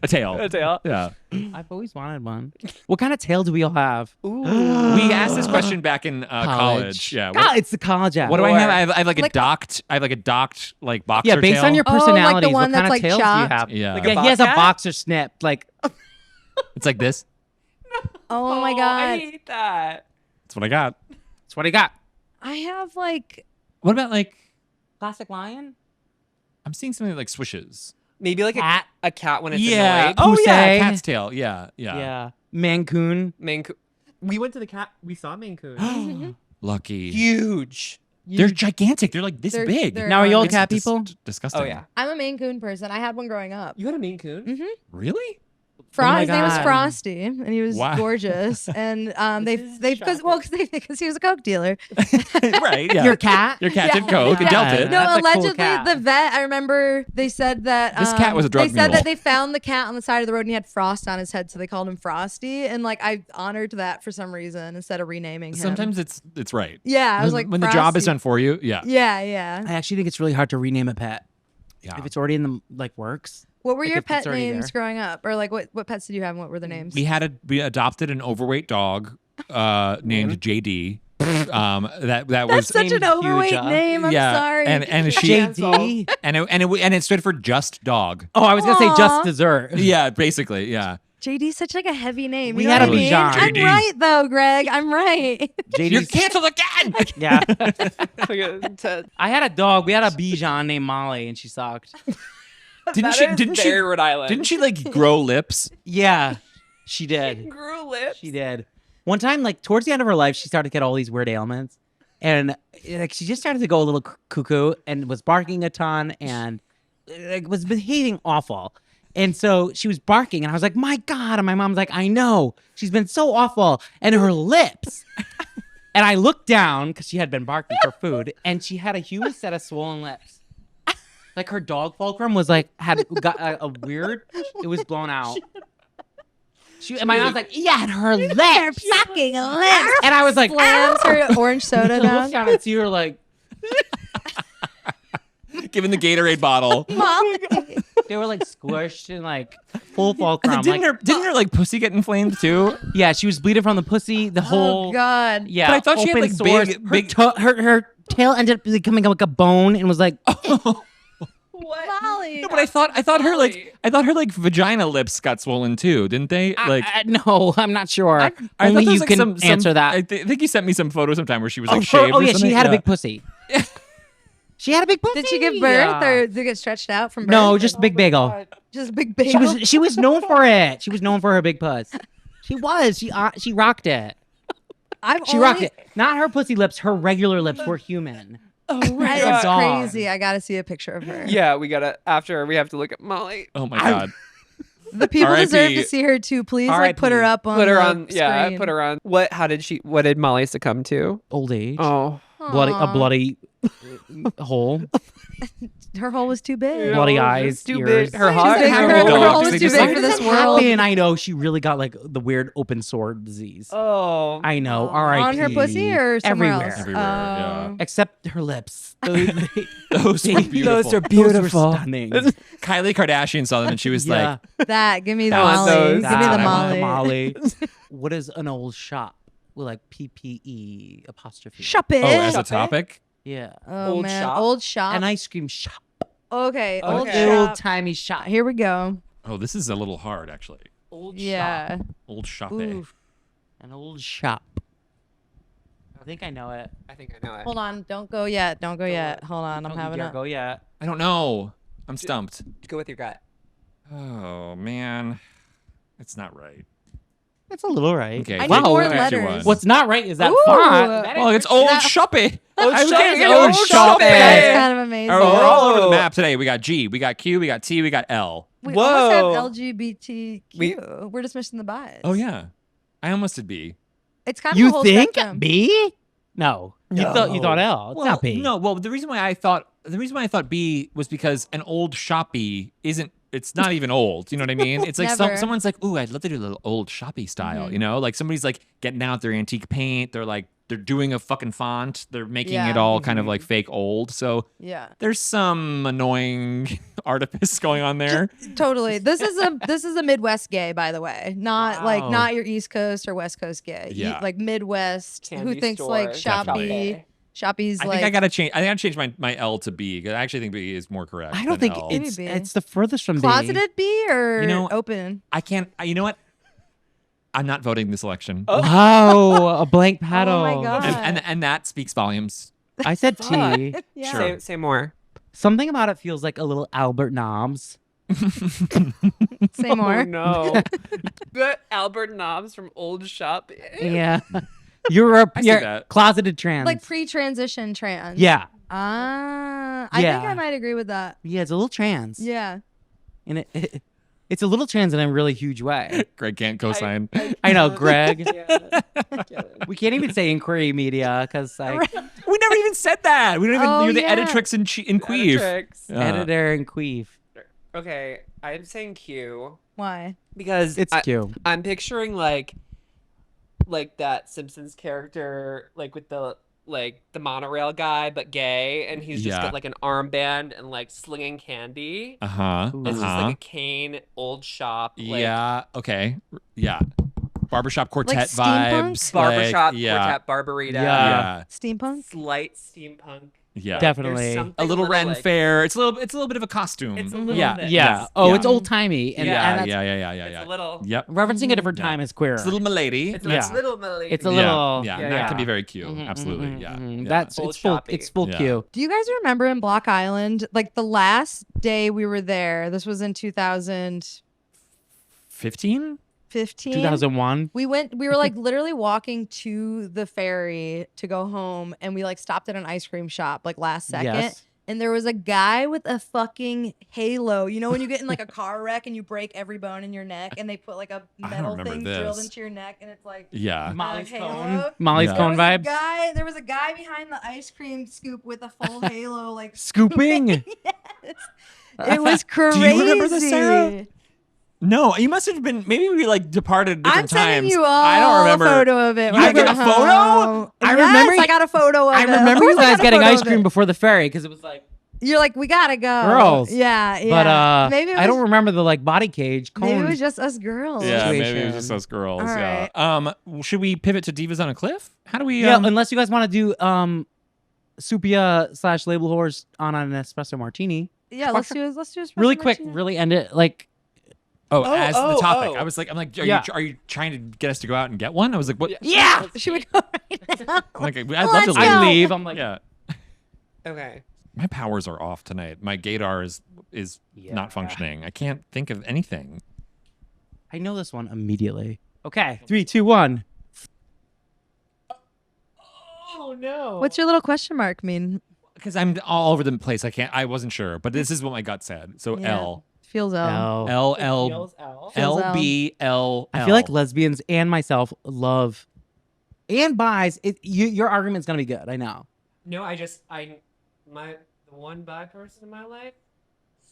A tail. A tail. Yeah. I've always wanted one. What kind of tail do we all have? Ooh. We asked this question back in college. Yeah. God, it's the college app. What do I have? I have like a Like- docked. I have like a docked like boxer Yeah, based tail. on your Oh, like the personalities, one what kind that's, of like, tails chopped? do you have? Yeah. Like a Yeah, he has a bobcat? boxer snip. Like, It's like this. Oh my I god. hate that. That's what I got. that's what he got. I have like What about like? Classic lion? I'm seeing something like swishes. Maybe like Cat. a cat when it's Yeah. annoyed. Oh yeah. Pussy. Cat's tail. Yeah. Yeah. Yeah. Mancoon. Maine Coon. We went to the cat. We saw Maine Coon. Lucky. Huge. They're gigantic. They're like this They're- big. they're Now, are you all enormous. cat people? Disgusting. Oh yeah. I'm a Maine Coon person. I had one growing up. You had a Maine Coon. Really? His name was God. Frosty, and he was Wow. gorgeous. And they This is because he was a coke dealer. Right. Yeah. Your cat? Your cat Yeah. did coke and dealt Yeah. it. No, That's a cool allegedly cat. the vet. I remember they said that This cat was a drug They said mule. that they found the cat on the side of the road and he had frost on his head, so they called him Frosty. And like I honored that for some reason instead of renaming him. Sometimes it's right. yeah, I was like when the job is Frosty. done for you. Yeah. Yeah, yeah. I actually think it's really hard to rename a pet. Yeah. If it's already in the like works. What were Like, your if it's pet already names there. growing up, or like what pets did you have and what were their names? We adopted an overweight dog named JD. That That's was such an named overweight Huge, huh? name. I'm yeah, sorry. and she JD. and it stood for just dog. Oh, I was gonna say Aw. just dessert. Yeah, basically, yeah. JD's such like a heavy name. We You know had what a I mean? Bichon. I'm JD. right though, Greg. I'm right. You're JD's canceled again. Yeah. To- I had a dog. We had a Bichon named Molly, and she sucked. Didn't she? Very Rhode Island. Didn't she like grow lips? Yeah, she did. Grew lips. She did. One time, like towards the end of her life, she started to get all these weird ailments, and like she just started to go a little cuckoo and was barking a ton and like was behaving awful. And so she was barking, and I was like, "My God!" And my mom's like, "I know. She's been so awful." And her lips. And I looked down because she had been barking for food, and she had a huge set of swollen lips. Like her dog fulcrum was like got a weird. It was blown out. And my mom's like, "Yeah, and her lips." Fucking lips. And I was like, Slams her orange soda I down. looked down and see her like, Given the Gatorade bottle. Molly. they were like squished and like full fulcrum. Didn't Like, her like pussy get inflamed too? yeah, she was bleeding from the pussy. The whole Oh God. yeah. But I thought she had, open like, sores. big- her tail ended up becoming like a bone and was like, What? Molly. No, but I thought her like vagina lips got swollen too, didn't they? Like no, I'm not sure. I thought Only there was, you like, can answer that. I think you sent me some photo sometime where she was oh, like shaved. oh or yeah, something. she had a big pussy. She had a big pussy. Did she give birth or did it get stretched out from birth? No, just big bagel. Just big bagel. She was known for it. She was known for her big puss. She was. She rocked it. She rocked it. Not her pussy lips. Her regular lips were human. Oh Like my a That's dog. crazy. I gotta see a picture of her. Yeah, we gotta after we have to look at Molly. Oh my god. The people R.I.P. deserve to see her too. Please, like, put her R.I.P. up on. Put her the on. Yeah, screen. put her on. What? How did she? What did Molly succumb to? Old age. Oh, A Aw. bloody hole. Her hole was too big. Bloody eyes, Too ears. big. Her She's heart. like, How her, many her dogs? hole was They too just big like- for Why this does that world. happen? I know she really got like the weird open sore disease. Oh. I know. All right. On her pussy or somewhere Everywhere. else? Everywhere, yeah. Except her lips. Those were beautiful. Those are Those beautiful. were stunning. Kylie Kardashian saw them and she was like, That. Give me the I want Molly. those. Give me the I want Molly. What is an old shop with like PPE apostrophe? Shop it. "Oh, as a Shop it? topic." Yeah. Oh, Old man. shop? Old shop. An ice cream shop. Okay. Old Okay. shop. Old timey shop. Here we go. Oh, this is a little hard actually. Old Yeah. Old shop. Oof. An old shop. I think I know it. I think I know it. Hold on. Don't go yet. Don't go yet. Hold on. I'm Don't you having dare a. go yet. I don't know. I'm stumped. Go with your gut. Oh man, it's not right. It's a little right. Okay, I need Wow. more I'll ask you letters. one. What's not right is that Ooh. font. Well, it's old shoppy. Old I was shoppy. getting Old old shoppy. That's shoppy. kind of amazing. Oh, we're all over the Whoa. map today. We got G, we got Q, we got T, we got L. We Whoa. almost have LGBTQ. We're just missing the bias. Oh yeah, I almost did B. It's kind of a You whole think spectrum. B? No. You thought L. It's not B. No, well, the reason why I thought B was because an old shoppy isn't. It's not even old. You know what I mean? It's like Never. someone's like, "Ooh, I'd love to do a little old shoppy style." Mhm. You know, like somebody's like getting out their antique paint. They're doing a fucking font. They're making Yeah. it all kind of like fake old. So Yeah. there's some annoying artifice going on there. Totally. This is a Midwest gay, by the way. Not like Wow. not your East Coast or West Coast gay. Yeah. Like Midwest. Candy who thinks store, like definitely. shoppy? Shoppy's I like. think I gotta change. I gotta change my L to B because I actually think B is more correct. I than don't think L. it's Maybe. it's the furthest from B. closeted B or You know- open. I can't. You know what? I'm not voting this election. Wow, a blank paddle. Oh my God. And that speaks volumes. I said T. Yeah. Sure. Say more. Something about it feels like a little Albert Nobbs. Say more. Oh, no. The Albert Nobbs from Old Shop. Yeah. You're I see you're that. closeted trans. Like pre-transition trans. yeah. Ah, I think Yeah. I might agree with that. Yeah, it's a little trans. Yeah. And it's a little trans in a really huge way. Greg can't co-sign. I know, Greg. Yeah. We can't even say inquiry media because like We never even said that. We don't even Oh, do the yeah. editrix and queef. Tricks. editor and queef. Okay, I'm saying Q Why? because It's cute. I'm picturing like that Simpsons character, like with the monorail guy, but gay, and he's just Yeah. got like an armband and like slinging candy. Uh-huh. Ooh. It's just like a cane old shop. Like, Yeah. Okay. Yeah. Barbershop quartet steampunk? vibes. barbershop, like, yeah. quartet, barbarita. Yeah. Steampunk? Slight steampunk. Yeah. Definitely. There's something A little Ren like- fair. It's a little bit of a costume. It's a little Yeah, bit. yeah. Yes. Oh, Yeah. it's old timey. And, yeah, and that's, yeah. It's a little. Yep. referencing a different Yeah. time is queer. It's a little milady. It's Yeah. a little milady. It's a little. Yeah. Yeah, That yeah. can be very cute. Mhm, Absolutely. mhm, Yeah. mhm. Yeah. That's Old it's full. shoppy. It's full Yeah. Q. Do you guys remember in Block Island, like the last day we were there? This was in 2015. 15? 2001. We were like literally walking to the ferry to go home, and we like stopped at an ice cream shop like last second. Yes. And there was a guy with a fucking halo. You know when you get in like a car wreck and you break every bone in your neck, and they put like a I don't metal remember thing this. drilled into your neck, and it's like Yeah. Molly's halo. cone. Molly's Yeah. cone vibes. There was a guy behind the ice cream scoop with a full halo, like Scooping. yes. It was crazy. Do you remember this, Sarah? No, you must have been. Maybe we like departed different I'm sending times. you all I don't remember. a photo of it. You when got get a photo? home. I Yes, remember- I got a photo of I it. Of remember course you I guys got a getting photo ice of cream it. before the ferry because it was like You're like, we gotta go. girls. Yeah, yeah. But maybe it was, I don't remember the like body cage cone. maybe it was just us girls. Yeah, maybe it was situation. just us girls. All Yeah. Should we pivot to Divas on a Cliff? How do we? Yeah, unless you guys want to do Supia / Label Horse on an espresso martini. Yeah, let's do this Really quick, really end it like as the topic. oh. I was like, Yeah. are you trying to get us to go out and get one? I was like, what? yeah. Should we go right now? I'm like, I'd Let's love to go. leave. I leave. I'm like Yeah. Okay. My powers are off tonight. My gaydar is Yeah. not functioning. I can't think of anything. I know this one immediately. Okay, 3, 2, 1. Oh no. What's your little question mark mean? Because I'm all over the place. I wasn't sure, but this is what my gut said. So Yeah. L. Feels L. L. L L. Feels L B L. I feel like lesbians and myself love and bis. Your argument's gonna be good. I know. No, my the one bi person in my life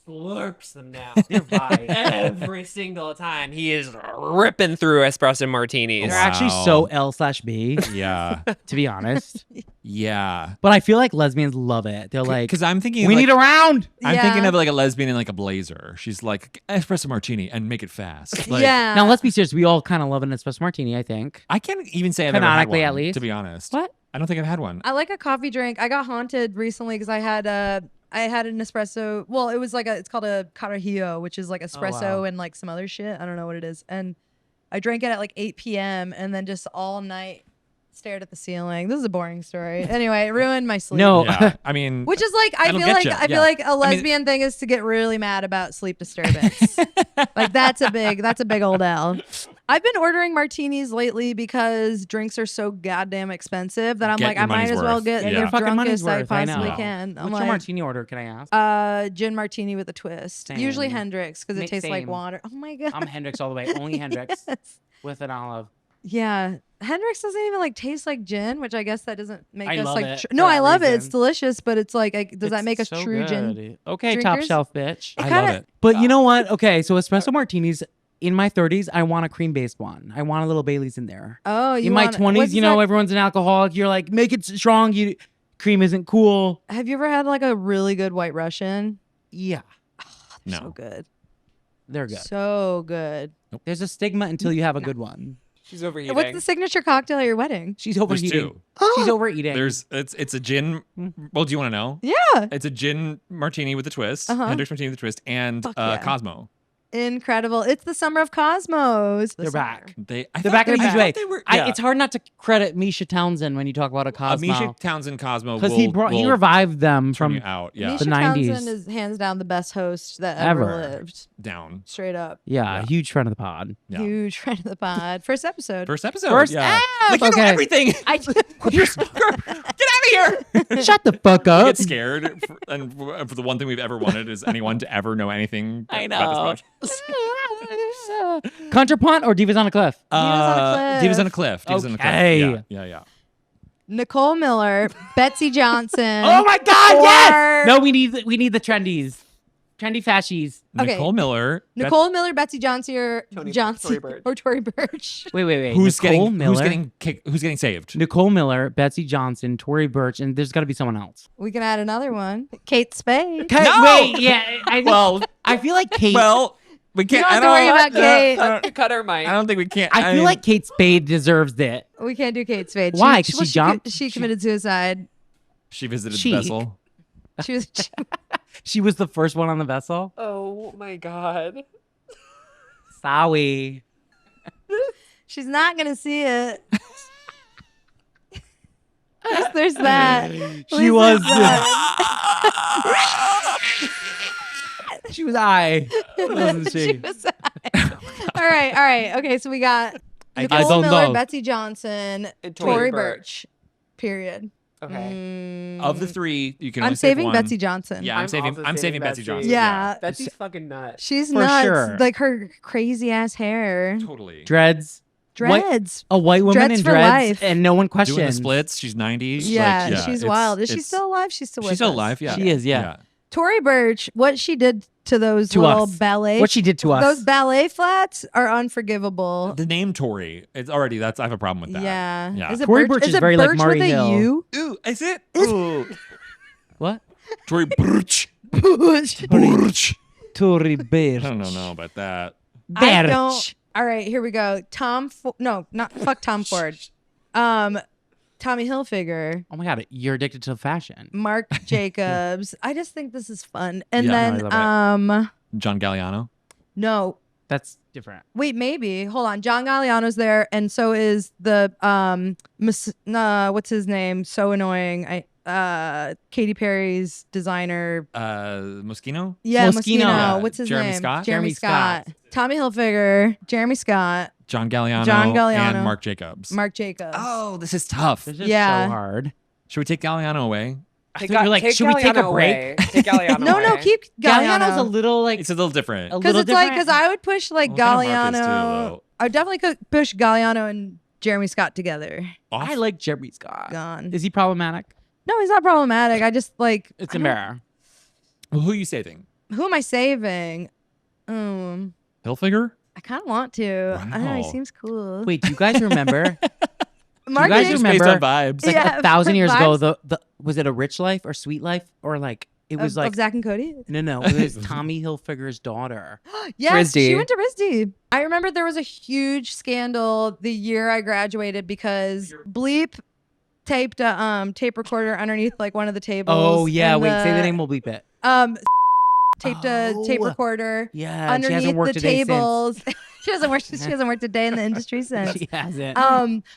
slurps them down. They're bi. Every single time he is ripping through espresso martinis. They're actually so L/B, Yeah. to be honest. Yeah. But I feel like lesbians love it. They're like, Because I'm thinking we like, need a round. I'm Yeah. thinking of like a lesbian in like a blazer. She's like espresso martini and make it fast. Like, yeah. Now let's be serious. We all kind of love an espresso martini, I think. I can't even say I've ever had Canonically, one, at least. to be honest. What? I don't think I've had one. I like a coffee drink. I got haunted recently because I had an espresso. Well, it was like it's called a carajillo, which is like espresso wow. and like some other shit. I don't know what it is. And I drank it at like 8 p.m. and then just all night stared at the ceiling. This is a boring story. Anyway, it ruined my sleep. No. Yeah. I mean, Which is like I That'll feel get like ya. I feel Yeah. like a lesbian thing is to get really mad about sleep disturbance. Like that's a big old L. I've been ordering martinis lately because drinks are so goddamn expensive that I'm Get like your I might money's as well worth. get Yeah. the Your fucking money's drunkest I worth, I know. possibly can. I'm What's like, your martini order? Can I ask? gin martini with a twist. Usually Same. Hendrix because it tastes like Same. water. Oh my god. I'm Hendrix all the way. Only Hendrix Yes. with an olive. Yeah, Hendrix doesn't even like taste like gin, which I guess that doesn't make I us love like. it No, for I that love it. It's reason. delicious, but it's like, does that It's make us so true gin? good. Okay, top drinkers? shelf, bitch. I kinda- love it. But you know what? Okay, so espresso martinis. In my 30s, I want a cream-based one. I want a little Bailey's in there. Oh, you In my want- 20s, what's you know, that- everyone's an alcoholic. You're like, make it strong. Cream isn't cool. Have you ever had like a really good White Russian? Yeah, No. So good. they're good. So good. There's a stigma until you have a good one. She's overheating. What's the signature cocktail at your wedding? She's There's overeating. two. She's overeating. It's a gin. Well, do you want to know? Yeah. It's a gin martini with a twist, Uh-huh. Hendrix martini with a twist, and Fuck yeah. Cosmo. Incredible. It's the summer of Cosmos. They're back. They're They're back in a huge way. They were, It's hard not to credit Misha Townsend when you talk about a Cosmo. Misha Townsend Cosmo because will he revived them turn from you out. Yeah, Misha the 90s. Townsend is hands down the best host that ever Ever. lived. down. Straight up. yeah, huge friend of the pod. Yeah. Huge friend of the pod. First episode. First episode. First yeah. app, Like, you know okay. everything. You're Get out of here. Shut the fuck I up. get scared, and for the one thing we've ever wanted is anyone to ever know anything about this podcast. Contrapunt or Divas on a Cliff? Divas on a Cliff. Divas on a Okay. Cliff. Yeah. Nicole Miller, Betsy Johnson. Oh my God! or- Yes. No, we need the trendies, trendy fashies. Okay. Nicole Miller. Nicole Miller, Betsy Johnson, or Tory Burch. or Tory Burch. Wait. Who's Nicole getting Miller? who's getting saved? Nicole Miller, Betsy Johnson, Tory Burch, and there's got to be someone else. We can add another one. Kate Spade. No! Wait, yeah. I feel like Kate. Well, we can't. don't have to worry about Kate. Cut her mic. I don't think we can't. I feel mean, like Kate Spade deserves it. We can't do Kate Spade. Why? 'Cause she jumped? She committed suicide. she visited She- the vessel. She was. She was the first one on the vessel. Oh my god. Sorry. She's not gonna see it. There's that. She Least was. there's that. She was I. Wasn't she? She was all right. Okay, so we got I Nicole don't Miller, know. Betsy Johnson, And Tory Burch. Period. Okay. Of the three, you can only I'm save saving one. Betsy Johnson. Yeah, I'm I'm saving. also I'm saving saving Betsy Betsy. Johnson. Yeah. Betsy's fucking nuts. She's For nuts. sure. Like her crazy ass hair. Totally. Dreads. Dreads. A white woman Dreads in for dreads, life. and no one questions. Doing the splits. She's 90. Yeah, Like, she's it's- wild. Is she it's- still alive? She's still with She's still us. alive. Yeah. She is, yeah. Tory Burch, what she did to those To little us. ballet What she did to us. those ballet flats are unforgivable. The name Tori. It's already. I have a problem with that. Yeah. Yeah. Is it Tory Burch? Burch is it very like Burch Murray with Hill. a U? Ooh, is it? Ooh. What? Tory Burch. Tory I Burch. don't know about that. I Burch. don't. All right, here we go. Fuck Tom Ford. Tommy Hilfiger, Oh my God, you're addicted to fashion. Marc Jacobs. I just think this is fun. And Yeah, then no, I John Galliano. no. That's different. Wait, maybe. Hold on. John Galliano's there, and so is the what's his name? So annoying. Katy Perry's designer. Moschino. Yeah, Moschino. Moschino. What's his Jeremy name? Scott? Jeremy Jeremy Scott. Scott. Tommy Hilfiger. Jeremy Scott. John Galliano. John Galliano. And Marc Jacobs. Marc Jacobs. Oh, this is tough. This is Yeah. so hard. Should we take Galliano away? I thought you were like, should we take a break? Take Galliano No, away. keep Galliano's Galliano. a little like It's a little different. a Because little it's like, different. because I would push like Well, kind of Mark is too, Galliano. though. I would definitely could push Galliano and Jeremy Scott together. Off? I like Jeremy Scott. Gone. Is he problematic? No, he's not problematic. I just like. It's a mirror. Well, who are you saving? Who am I saving? Hilfiger? I kind of want to. I don't know. He Wow. seems cool. Wait, do you guys remember? Mark guys Jacobs- Just based on remember- vibes. It's like Yeah, 1,000 years ago. vibes. The was it a Rich Life or Sweet Life or like it was of like Zach and Cody. no, it was Tommy Hilfiger's daughter. Yes, she RISD. went to RISD. I remember there was a huge scandal the year I graduated because Bleep taped a tape recorder underneath like one of the tables. Oh yeah, and wait, say the name. We'll bleep it. Taped a tape Oh. recorder Yeah, and she underneath hasn't worked the a day since. tables. She hasn't worked a day in the industry since. She hasn't.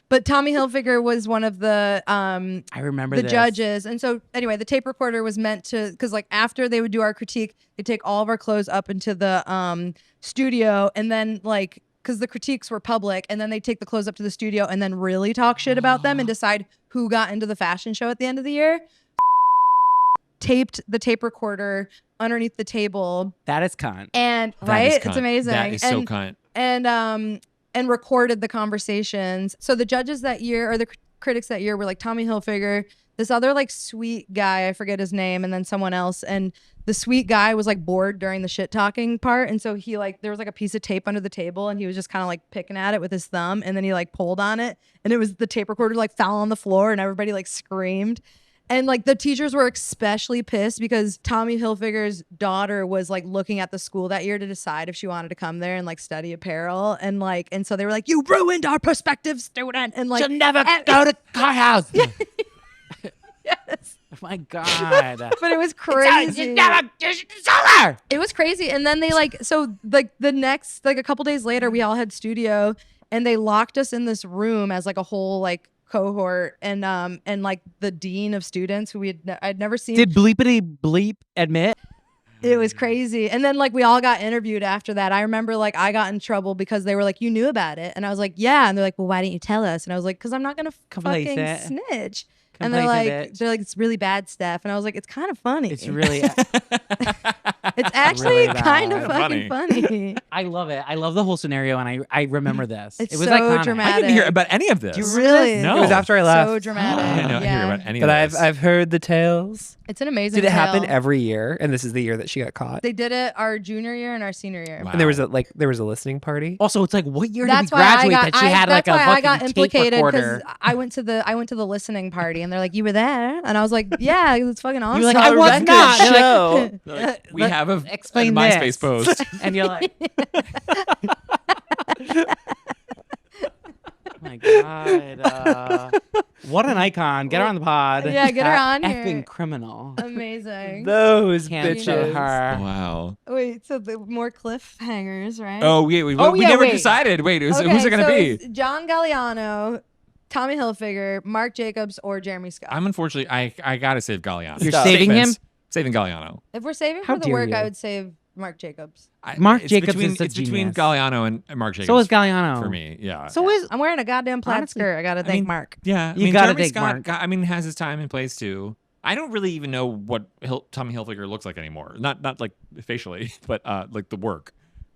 But Tommy Hilfiger was one of the I remember the this. judges. And so anyway, the tape recorder was meant to, because like after they would do our critique, they'd take all of our clothes up into the studio, and then like, because the critiques were public, and then they take the clothes up to the studio and then really talk shit about them and decide who got into the fashion show at the end of the year. Taped the tape recorder underneath the table, That is cunt. and That right, is it's cunt. amazing. That is so cunt. And recorded the conversations. So the judges that year, or the critics that year, were like Tommy Hilfiger, this other like sweet guy, I forget his name, and then someone else. And the sweet guy was like bored during the shit talking part, and so he like, there was like a piece of tape under the table, and he was just kind of like picking at it with his thumb, and then he like pulled on it, and it was the tape recorder like fell on the floor, and everybody like screamed. And like the teachers were especially pissed because Tommy Hilfiger's daughter was like looking at the school that year to decide if she wanted to come there and like study apparel, and like, and so they were like, "You ruined our prospective student," and like, She'll never go to car house. Yes. Oh my god. but it was crazy. It's over. It was crazy. And then they like, so like the next, like a couple days later, we all had studio, and they locked us in this room as like a whole like cohort, and like the dean of students who I'd never seen. Did bleepity bleep admit? It was crazy. And then like we all got interviewed after that. I remember like I got in trouble because they were like, "You knew about it," and I was like, "Yeah," and they're like, "Well, why didn't you tell us?" And I was like, "Because I'm not gonna fucking Complacent. snitch." And they're Complacent like, bitch. "It's really bad, Steph," and I was like, "It's kind of funny. It's really. It's actually really kind of bad. fucking funny." I love it. I love the whole scenario, and I remember this. It's it was so iconic. dramatic. I didn't hear about any of this. Do you Really? No. It was after I left. So dramatic. I didn't yeah. hear about any But of this. I've heard the tales. It's an amazing. Did it happen tale. every year? And this is the year that she got caught. They did it our junior year and our senior year. Wow. And there was a listening party. Also, it's like, what year That's did we why I graduate got. that she had like that's a why I got fucking tape implicated recorder? I went to the listening party, and they're like, "You were there," and I was like, "Yeah, it's fucking awesome." You're like, I was record not. They're like, show. Like, we Let- have a explain MySpace this. post. And you're like, oh my god, what an icon! Get her on the pod. Yeah, get her on here. Effing criminal. Amazing. Those Cancel bitches. her. Wow. Wait, so the more cliffhangers, right? Oh, we Oh, we yeah, never wait. decided. Wait, who's Okay, it gonna so be? it's John Galliano, Tommy Hilfiger, Mark Jacobs, or Jeremy Scott. I'm unfortunately I gotta save Galliano. You're Stop. saving him. Statements. Saving Galliano. If we're saving How for the dare work, you. I would save Mark Jacobs. Mark It's Jacobs between, is a it's between genius. Galliano and Mark Jacobs. So is Galliano for me. Yeah. So is I'm wearing a goddamn plaid Honestly, skirt. I gotta thank mean, Mark. yeah. I You mean, gotta Jeremy take Scott. Mark. I mean, has his time and place too. I don't really even know what Tommy Hilfiger looks like anymore. Not like facially, but like the work.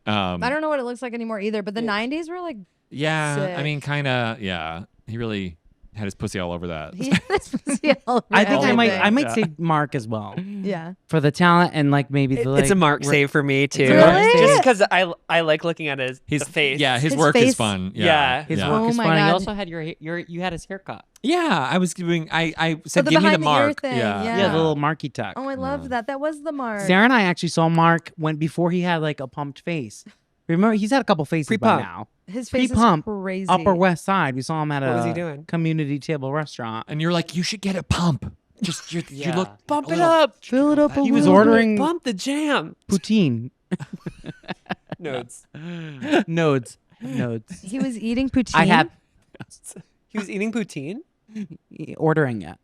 I don't know what it looks like anymore either. But the '90s were like, Yeah, I Sick. mean, kind of. Yeah, he really had his pussy all over that. he yeah, I think I might everything. say Mark as well Yeah. for the talent and like maybe the like, It's a Mark save for me too. a Mark save. Just because I like looking at his His the face. Yeah, his His work face- is fun. Yeah. His yeah. work Oh is my fun. And you God. also had you had his haircut. Yeah, I was doing. I said, the give me the behind the ear mark. thing, Yeah, yeah. Yeah, the little Marky tuck. Oh, I loved that. That was the Mark. Sarah and I actually saw Mark when before he had like a pumped face. Remember, he's had a couple faces by Pre-pump. now. His face Pre-pump, is crazy. Upper West Side. We saw him at What was he a doing? community table restaurant. And you're like, you should get a pump. Just you Yeah. look Bump a it little- up. Fill it up a He was little ordering Bump the jam. poutine. Notes. Nodes. bit. He was eating poutine. I had He was eating poutine. ordering it.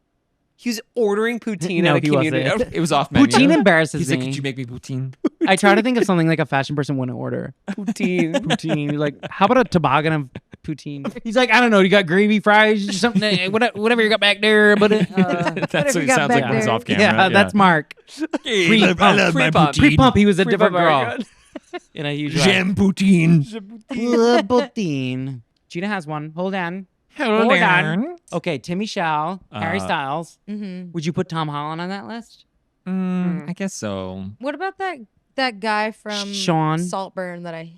He was ordering poutine No, at a he wasn't. community. It was off menu. Poutine embarrasses He's me. like, could you make me poutine? I try to think of something like a fashion person wouldn't order. Poutine. Poutine. You're like, how about a toboggan of poutine? He's like, I don't know. You got gravy fries or something? Whatever you got back there. But That's if what you it got sounds back like when he's there. off camera. yeah, that's Mark. Pre-pump. Pre-pump. He was a different girl in a huge way. J'aime poutine. Poutine. Gina has one. Hold on. Hold Hold on. on. Okay, Timmy Shao, Harry Styles. Mm-hmm. Would you put Tom Holland on that list? I guess so. What about that guy from Sean? Saltburn that I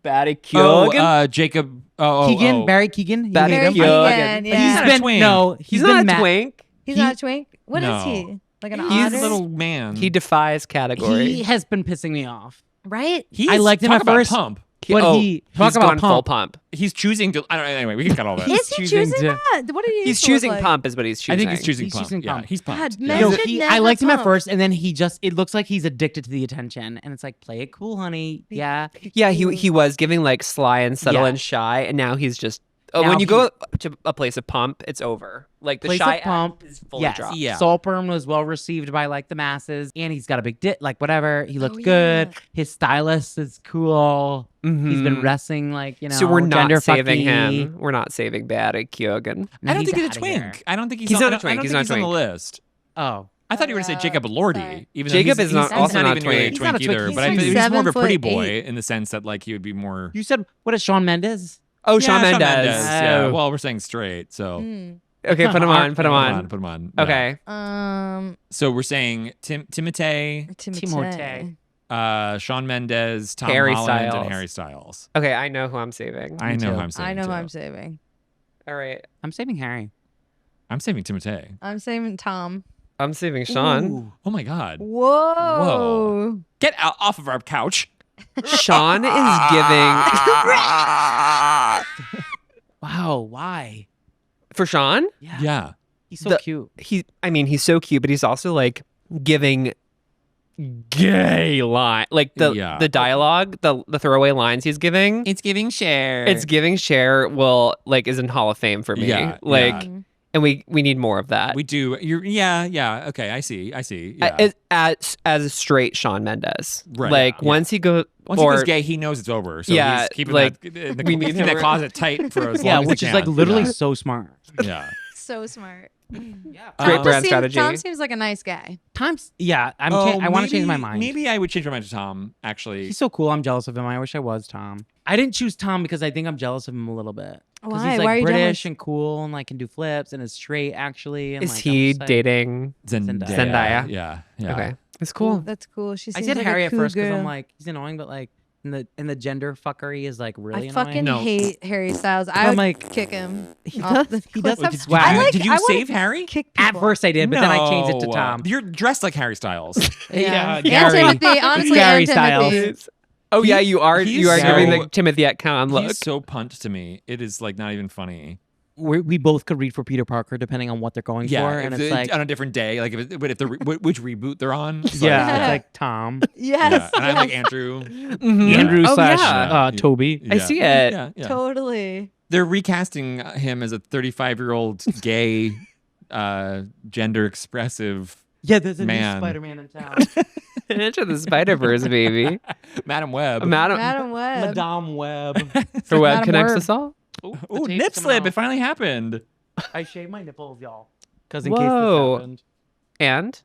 Barry Oh, Keoghan. Jacob. Keegan, Barry Keegan. You Barry hate him? Keoghan. Keoghan, He's yeah. not He's a been twink. no. He's been not a ma- twink. He's He- not a twink. What is No. he? Like an He's otter? a little man. He defies category. He has been pissing me off. right? I liked him talk at about first. Pump. But he's talk about gone full pump. pump. He's choosing to. I don't know. Anyway, we can cut all that. Is he choosing choosing to- that? What did he? He's used to look choosing like? pump is what he's choosing. I think he's choosing He's Pump. choosing Yeah, Pump. he's pumped. God, Yeah. men No, should I never liked him at pump. first, and then it looks like he's addicted to the attention, and it's like, play it cool, honey. Yeah. Yeah, he was giving like sly and subtle Yeah. and shy, and now he's just. Now When you he- go to a place of pump, it's over. Like the Place shy of Pump, act is fully yes. dropped. Yeah. Saltburn was well received by like the masses, and he's got a big dick, like whatever. He looked Oh, good. yeah. His stylist is cool. He's been Mhm. wrestling, like, you know. So we're not gender saving fucky. him. We're not saving Barry Keoghan. No, I don't think he's a outta here. twink. I don't think he's. He's on, not a I don't- twink. I don't He's think not a he's on the twink. list. Oh, I thought you were going to say Jacob sorry. Lordy. Even Jacob though is not- he's also not not even twink. really a He's twink not a twink. either. He's But I like think he's more of a pretty 7'8". boy in the sense that like he would be more. you said what is Shawn Mendes? Oh, Yeah, Shawn Mendes. Yeah. Oh. Well, we're saying straight, so Mm. Okay, put him on. Put him on. Put him on. Yeah. Okay. So we're saying Timothée, Timothée. Shawn Mendes, Tom Harry Holland, Styles. and Harry Styles. Okay, I know who I'm saving. I know too. who I'm saving. I know who too. I'm saving. All right, I'm saving Harry. I'm saving Timothée. I'm saving Tom. I'm saving Sean. Ooh. Oh my God. Whoa. Get out off of our couch. Sean is giving Wow, why? for Sean. Yeah. He's so The- cute. He's so cute, but he's also like giving gay line, like the Yeah. the dialogue, the throwaway lines he's giving. It's giving share. It's giving Cher is in Hall of Fame for me. Yeah, like, yeah. and we need more of that. We do. Yeah. Okay, I see. Yeah. As a straight Shawn Mendes, Right, Like yeah. once he goes, Once he goes gay, he knows it's over. So Yeah, he's keeping like, that, we need keeping him that around. closet tight for as Yeah, long as which he is like can. literally Yeah. so smart. Yeah. So smart. Yeah. Great Tom brand seems- strategy. Tom seems like a nice guy. Times. Yeah, I want to change my mind. Maybe I would change my mind to Tom. Actually, He's so cool. I'm jealous of him. I wish I was Tom. I didn't choose Tom because I think I'm jealous of him a little bit. Because Why? he's Why are like you British jealous? and cool and like can do flips and is straight actually. And is like, he I'm just like- dating? Zendaya. Zendaya. Yeah. Okay, it's cool. That's cool. She I seems said like Harry a at cool first because I'm girl. like he's annoying, but like in the gender fuckery is like really I annoying. fucking No. hate Harry Styles. I I'm would like- kick him. He off does. the He does cliff. have swag. I like- Did you I wanna save Harry? Kick At people. first I did, but then I changed it to No. Tom. You're dressed like Harry Styles. Yeah, And Gary. Timothy, honestly, Gary and Styles. Timothy. Oh yeah, you are he's giving so- the Timothy at Khan look. He's so pumped to me. It is like not even funny. We both could read for Peter Parker depending on what they're going for, and if it's like on a different day, like if which reboot they're on. It's yeah, like, it's like Tom, Yes. yeah. And I like yes. Andrew. Mhm. Andrew Oh, slash yeah. Toby. I see it. Yeah. Totally. They're recasting him as a 35-year-old gay, gender expressive Yeah, there's a Man. new Spider-Man in town. Into the Spider-Verse, baby. Madam Web. Madam Web. Madame Web. For Web Madam connects Web. us all. Ooh, Ooh, the tape's nip coming slip. off. It finally happened. I shaved my nipples, y'all. Because in Whoa. case this happened. And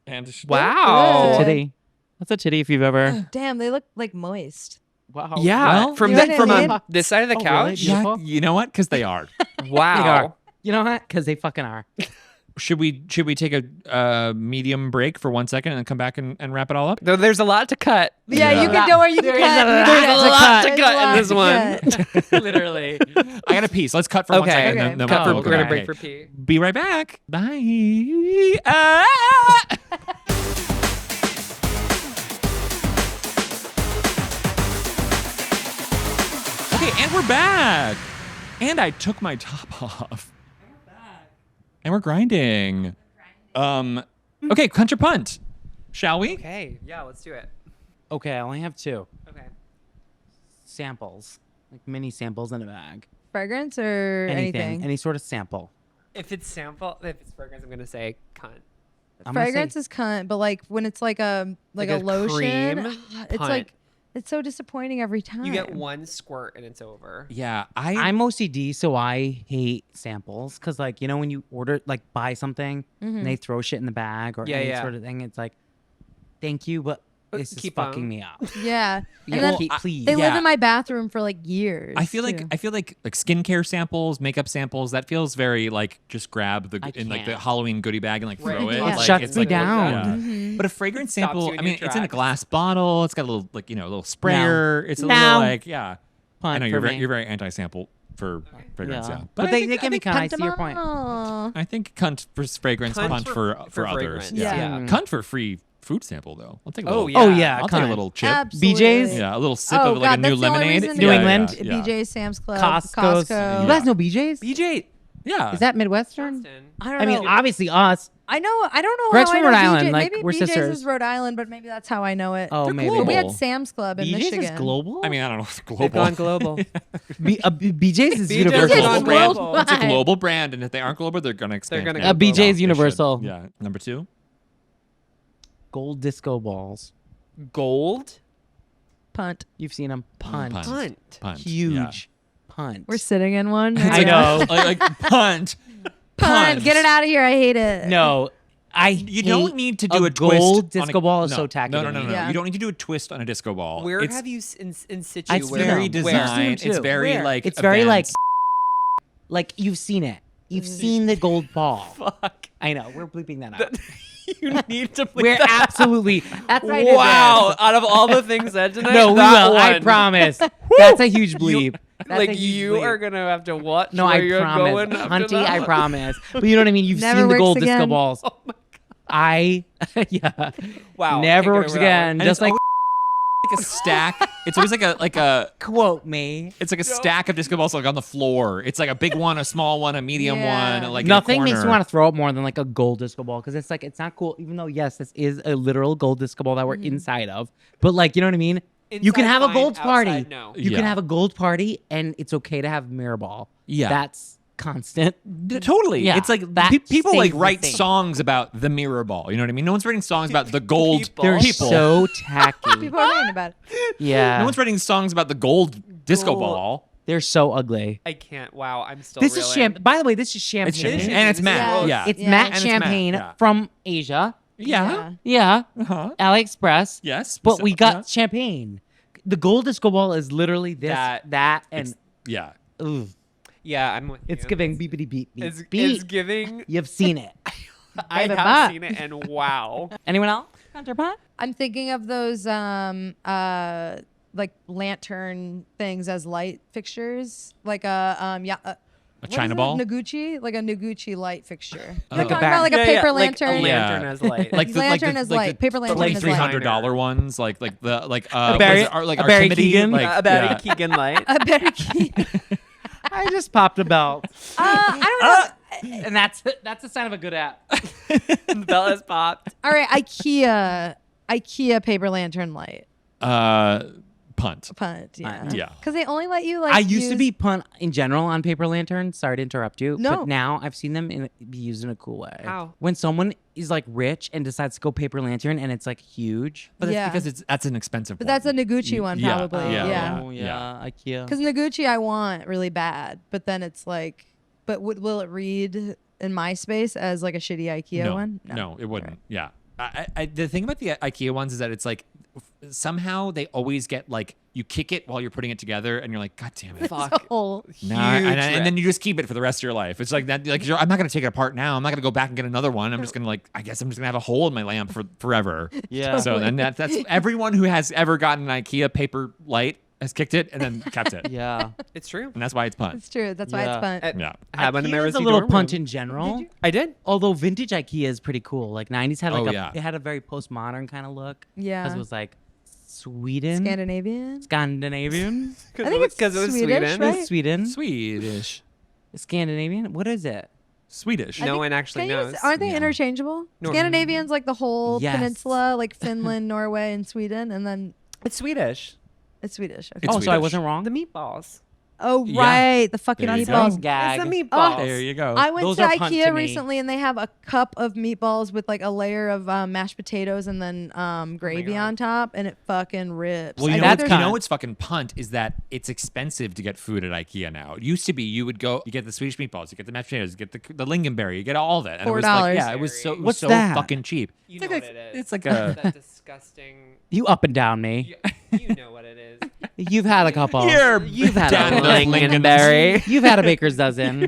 And wow. It's a Good. titty. That's a titty if you've ever. Damn, they look like moist. Wow. Yeah, Well, from You know what I from mean? this side of the Oh, really? couch. Yeah. Yeah, Beautiful. you know what? Because they are. Wow. You know what? Because they fucking are. Should we take a medium break for 1 second and then come back and wrap it all up? Though there's a lot to cut. Yeah, Yeah. you can know where you can There cut. is a you lot can to cut. cut. There's a Cut in lot this to one. cut. Literally. I got a piece. Let's cut for 1 Okay. second. Okay. And then Cut for, we'll we're gonna back. break for pee. Be right back. Bye. Ah! Okay, and we're back. And I took my top off. And we're grinding. Okay, country punt. Shall we? Okay. Yeah, let's do it. Okay, I only have two Okay. samples, like mini samples in a bag. Fragrance or anything? Any sort of sample. If it's fragrance, I'm gonna say cunt. I'm gonna say- Fragrance is cunt, but like when it's like a Like a a lotion, cream it's punt. like it's so disappointing every time. You get one squirt and it's over. Yeah, I'm OCD, so I hate samples because, like, you know, when you order, like, buy something Mhm. and they throw shit in the bag or Yeah, any yeah. sort of thing, it's like, thank you, but This is Keep fucking on. me up. Yeah. Yeah, And then please. they live Yeah. in my bathroom for like years. I feel like too. skincare samples, makeup samples. That feels very like just grab I in like the can't. Halloween goodie bag and like Right. throw it. Yeah. It Like, shuts it's me like, down. yeah. Mhm. But a fragrance Stops sample, you in I your mean, it's in a tracks. glass bottle. It's got a little like a little sprayer. It's a No. little like yeah. Punt I know for you're me. you're very anti-sample for fragrance. Yeah, But I they think- can be kind. I see your Punt 'em point. all. I think cunt for fragrance, Cunt punt for for others. fragrance, yeah. Cunt for free food sample though. I'll take a Oh, little. yeah. Oh yeah, I'll take a cunt. little chip. Absolutely. BJ's? Yeah, a little sip Oh, of like God, a new that's the only lemonade. reason New to England? go to Yeah. BJ's, Sam's Club, Costco's. Costco. You guys know BJ's? BJ. Yeah. Is that Midwestern? Johnston. I don't I mean, know. obviously us. I don't know Greg's how I from know Rhode Island, BJ. like, maybe we're BJ's sisters. is Rhode Island, but maybe that's how I know it. Oh, They're maybe. But we had global. Sam's Club in BJ's Michigan. is global. I mean, I don't know. It's global. They've gone global. BJ's is BJ's universal. is BJ's is global. global. It's a global brand, and if they aren't global, they're going to expand. gonna Yeah, go BJ's they should. universal. Yeah. Number 2. Gold disco balls. Gold. Punt. You've seen them. Punt. Punt. Punt. Huge. Yeah. Punt. We're sitting in one. I know. like punt. Punt. Get it out of here. I hate it. No, You don't need to do a gold twist on disco ball is so tacky No, to no, no, me. no. Yeah. You don't need to do a twist on a disco ball. Where it's, have you in situ? It's where, very Where? designed. Too. It's very Where? like It's very like events. like you've seen it. You've seen the gold ball. Fuck. I know. We're bleeping that out. You need to. Bleep We're that. absolutely. That's why I did Wow! this. Out of all the things said tonight, No, we that will. I one. promise. That's a huge bleep. That's a Like huge you bleep. are gonna have to watch. No, where I you're promise. going after Hunty, that. I promise. But you know what I mean? You've Never seen the works gold disco again. balls. Oh my I yeah. Wow! Never can't get works over that one. again. And Just it's like always like a stack. It's always like a quote me. it's like a stack of disco balls like on the floor. It's like a big one, a small one, a medium Yeah. one. Like in a Nothing makes me corner. want to throw up more than like a gold disco ball because it's like it's not cool. Even though yes, this is a literal gold disco ball that we're inside of, but like you know what I mean. You can Inside have a fine, gold party. outside no. You Yeah. can have a gold party, and it's okay to have mirror ball. Yeah. That's constant. Totally. Yeah, It's like that people stays like the write same. songs about the mirror ball. You know what I mean? No one's writing songs about the gold People. They're people. so tacky. People are writing about it. Yeah, No one's writing songs about the gold disco Gold. ball. they're so ugly. I can't. Wow! I'm still. This is reeling. champagne. By the way, this is champagne. It's champagne. is. And it's This matte. is Yeah. It's Yeah. matte And it's matte, champagne yeah. from Asia. Yeah. Yeah, Uh-huh. AliExpress. Yes. But we got Yeah. champagne. The gold disco ball is literally this, that, and Yeah. ooh, Yeah, I'm with it's you. giving beepity beep beep It's beep. giving. You've seen it. I Baby have bop. seen it, and wow. Anyone else? Counterpart? I'm thinking of those like lantern things as light fixtures, like a what China is it? ball? Noguchi, like a Noguchi light fixture. Oh. You're Like a talking back- about like a paper like lantern. a lantern Yeah. as light. Like the Lantern is light. Paper lantern like is light. $300 ones, like the what Barry- is it? Like a Barry Archimedes, Keegan? like a Barry yeah. Keegan light. A better key. I just popped a belt, I don't know. and that's a sign of a good app. The bell has popped. All right, IKEA paper lantern light. Punt. Punt. Yeah. Punt. Yeah. Because they only let you like. I used to use- be punt in general on paper lanterns. Sorry to interrupt you. No. But now I've seen them be used in a cool way. How? When someone is like rich and decides to go paper lantern and it's like huge. But Yeah. it's because that's an expensive But one. that's a Noguchi one, Yeah, probably. yeah, Yeah. Oh, yeah. IKEA. Because Noguchi I want really bad, but then it's like, but will it read in my space as like a shitty IKEA no, one? No, it wouldn't. Yeah. The thing about the IKEA ones is that it's like somehow they always get like you kick it while you're putting it together and you're like, God damn it. Fuck. Oh, No, and then you just keep it for the rest of your life. It's like that. Like I'm not gonna take it apart now. I'm not gonna go back and get another one. I'm just gonna I guess I'm just gonna have a hole in my lamp for forever. Yeah. So then that's everyone who has ever gotten an IKEA paper light has kicked it and then kept it. Yeah. It's true. And that's why it's punt. it's true. That's why Yeah. it's punt. At- Yeah. I had one in my IKEA's a Resi little dorm punt room. in general. I did. Although vintage IKEA is pretty cool. Like 90s had like Oh, a yeah. it had a very postmodern kind of look. Yeah. Because it was like Sweden. Scandinavian. Scandinavian. I think it's because it was Swedish, Sweden. right? Sweden. Swedish. Scandinavian. What is it? Swedish. No think- one actually Can you knows. aren't they Yeah. interchangeable? No. Scandinavian's like the whole Yes. peninsula, like Finland, Norway, and Sweden, and then It's Swedish. it's Swedish. Okay. It's oh, so I Swedish. wasn't wrong. The meatballs. Oh Yeah. right, the fucking There you go. meatballs. Gag. It's a meatball. There you go. I went Those to are punt to IKEA me. recently, and they have a cup of meatballs with like a layer of mashed potatoes and then gravy God. on top, and it fucking rips. Well, I you think know, there's- you know what's fucking punt is that it's expensive to get food at IKEA now. It used to be you would go, you get the Swedish meatballs, you get the mashed potatoes, you get the lingonberry, you get all of it. And it was like, $4. yeah, it was so, it was What's so that? fucking cheap. You It's know like what a- it is. it's like a- that disgusting. You up and down me. You know what it is. You've had a couple. You're You've had down a to couple. Lingonberry. You've had a baker's dozen.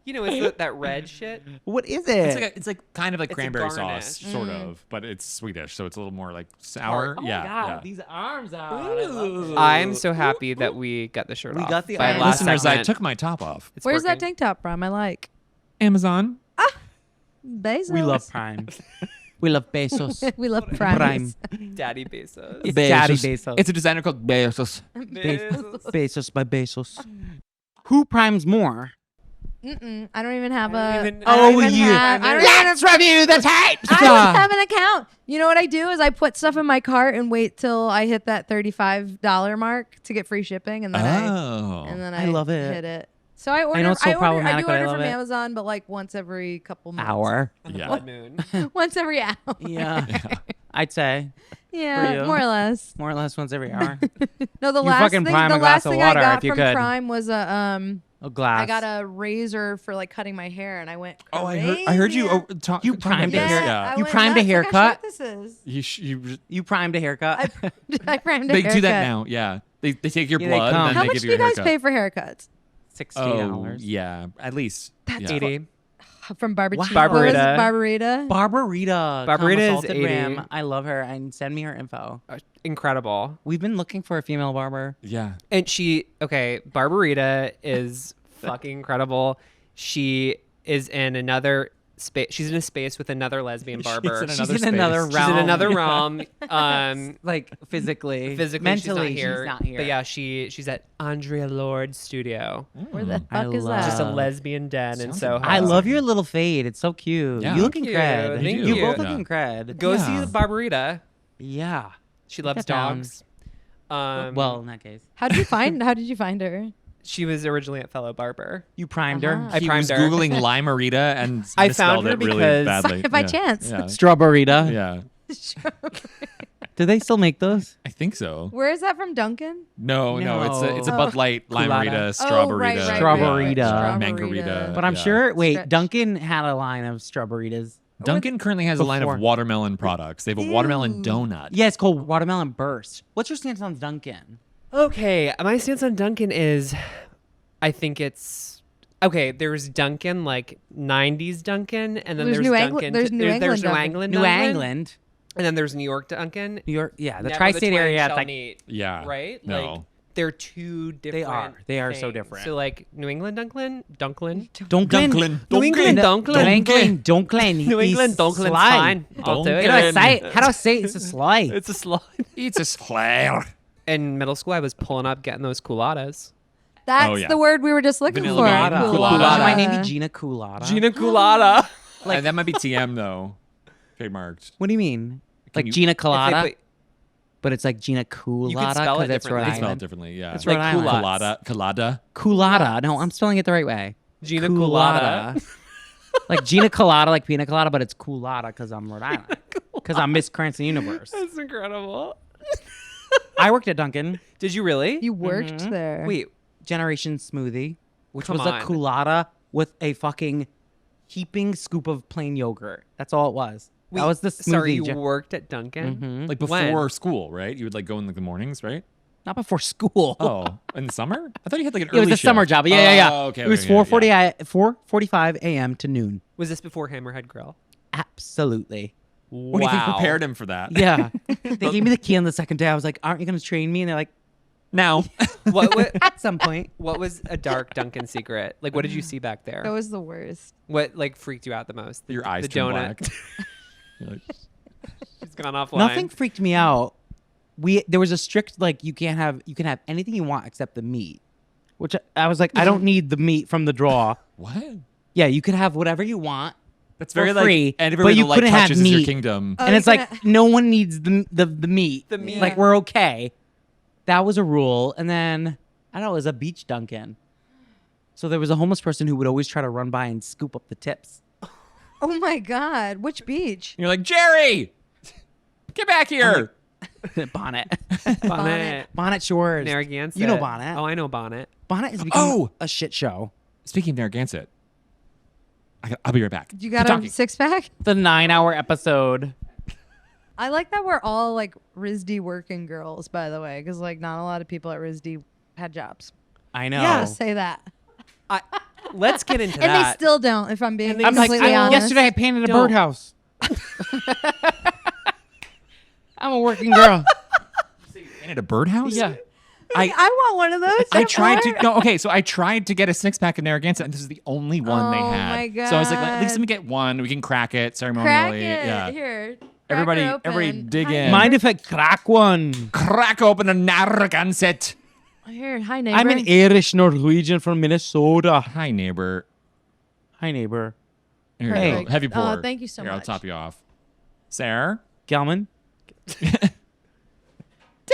You know, it's that red shit. What is It's like kind of like It's a cranberry garnish. sauce, sort of, but it's Swedish, so it's a little more like sour. Oh yeah, my God, yeah. these arms out. I love it. I'm so happy that we got the shirt We off. got the by arms. last Listeners, I segment. took my top off. It's Where's that working. tank top from? I like Amazon. Bezos. We love Prime. We love Bezos. we love Prime. Daddy Bezos. It's Daddy Bezos. It's a designer called Bezos. Bezos by Bezos. Who primes more? I don't even have I a. don't even- I don't Oh, even you- have- I don't even have- review the tapes. I don't have an account. You know what I do is I put stuff in my cart and wait till I hit that $35 mark to get free shipping, and then Oh. I love it. hit it. So I order. know it's so I do problematic, but I order love from it. Amazon, but like once every couple months. Hour. On the Yeah. blood moon. Once every hour. Yeah. I'd say Yeah, you. more or less. more or less once every hour. No, the You last fucking thing. prime The a glass last of thing water I got if you from could. Prime was A glass. I got a razor for like cutting my hair, and I went. Oh, I heard you crazy. talk. You talk primed about it this. here. Yeah. I You went primed a nuts. Look how haircut? short This is. You, primed a haircut. I primed a they haircut. do that now. Yeah. They take your Yeah, they blood come. and How then they much give do you you a guys haircut. pay for haircuts? Oh, $16. yeah, at least. That's yeah. 80. From Barbara Wow. Cheese. What was it? Barbarita. Barbarita. Barbarita is salted 80. ram. I love her, and send me her info. Incredible. We've been looking for a female barber. Yeah. And Barbarita is fucking incredible. She is in another space. She's in a space with another lesbian barber. in She's another in space. another She's realm. She's in another realm. Like physically, Physically, mentally, she's not here. But yeah, yeah, she's at Andrea Lord's studio. Where the I fuck is love- that? Just a lesbian den in Sounds Soho. amazing. I love your little fade. It's so cute. Yeah. You looking Thank you. cred. Thank You you. both Yeah. looking cred. Go Yeah. see Barbarita. Yeah. She loves that down. dogs. Well, in that case, How did you find her? she was originally at Fellow Barber. you primed Uh-huh. her. I He primed was her. Googling Limerita and I misspelled found her it really because- badly. By Yeah. chance. Yeah. Strawberryta. Yeah. Do they still make those? I think so. Where is that from, Duncan? No, it's a No. Bud Light, Coolada. Limerita, Oh, Strawberryta, right, right, Strawberryta. right. Mangarita. But I'm yeah. sure. Wait, Stretch. Duncan had a line of strawberrytas. Dunkin' currently has a line Before. of watermelon products. They have a watermelon donut. Yeah, it's called watermelon burst. What's your stance on Duncan? Okay, my stance on Duncan is, I think it's okay. There's Duncan, like '90s Duncan, and then There's there's New Duncan. England- there's New England Dunkin'. England New Dunkin', England, and then there's New York Duncan. New York. Yeah, the Never tri-state twain area. shall It's like meet, Yeah. right? No. Like they're two different. They are so things. different. So like New England Duncan. Duncan. New England Duncan. Duncan. New England Dunklin's fine. I'll do How do I it. say it? How do I say it? It's a slide. It's a slide. It's a flare. In middle school, I was pulling up, getting those culottes. That's Oh, yeah. the word we were just looking Vanilla for. bean. Coolada. Coolada. My name be Gina Coolada. Gina Colada. That might be TM though. Trademarked. What do you mean? Like you- Gina If they Colada, put- but it's like Gina Coolada spell it because it's Rhode differently. It's spelled Island. differently. Yeah. It's Like Rhode Island. culottes. Colada. Coolada. No, I'm spelling it the right way. Gina Colada. Like Gina Colada, like pina colada, but it's Coolada because I'm Rhode Island. Because I'm Miss Cranston Universe. That's incredible. I worked at Dunkin'. Did you really? You worked there. Wait, Generation Smoothie, which Come was on. a Coolada with a fucking heaping scoop of plain yogurt. That's all it was. wait, That was the smoothie. sorry, you worked at Dunkin'? Mhm. Like When? before school, right? You would like go in like the mornings, right? Not before school. Oh, in the summer? I thought you had like an It was early a summer shift. job. Yeah. Oh, okay. It was okay, yeah, 4:40 yeah. 4:45 a.m. to noon. Was this before Hammerhead Grill? Absolutely. What do you think prepared him for that? Yeah. They gave me the key on the second day. I was like, "Aren't you going to train me?" And they're like, Now. What "At some point." what was a dark Dunkin' secret? Like, what did you see back there? That was the worst. What like freaked you out the most? Your eyes the turn donut. black. You're like, It's gone offline. Nothing freaked me out. There was a strict like you can have anything you want except the meat, which I was like, I don't need the meat from the draw. what? Yeah, you can have whatever you want, That's very for free, like, and but everybody you the light couldn't have touches is your meat. kingdom. Oh, And you it's like couldn't- no one needs the meat. The meat. Like we're okay. That was a rule. And then I don't know, it was a beach Dunkin'. So there was a homeless person who would always try to run by and scoop up the tips. Oh my God. Which beach? You're like, Jerry, get back here. Bonnet. Bonnet. Shores. Narragansett. You know Bonnet. Oh, I know Bonnet. Bonnet has become a shit show. Speaking of Narragansett, I'll be right back. You got Keep a talking. 6-pack? The 9-hour episode. I like that we're all like RISD working girls, by the way, because like not a lot of people at RISD had jobs. I know. Yeah, say that. Let's get into And they that. still don't, if I'm being And they- I'm like, completely honest. yesterday I painted a Don't. birdhouse. I'm a working girl. Painted a birdhouse? Yeah. I want one of those. I Don't tried worry. to no okay, so I tried to get a 6-pack of Narragansett, and this is the only one they Oh had. my So I was like, at least God. let me get one. We can crack it Crack ceremonially. it. Yeah. Here. crack Everybody- her open. everybody dig Hi, in. Mind if I crack one? Crack open a Narragansett. Here, hi neighbor. I'm an Irish Norwegian from Minnesota. Hi, neighbor. Hi, neighbor. Here you Perfect. go. Heavy pour. Oh, thank you so Here, I'll much. top you off. Sarah, Gelman. take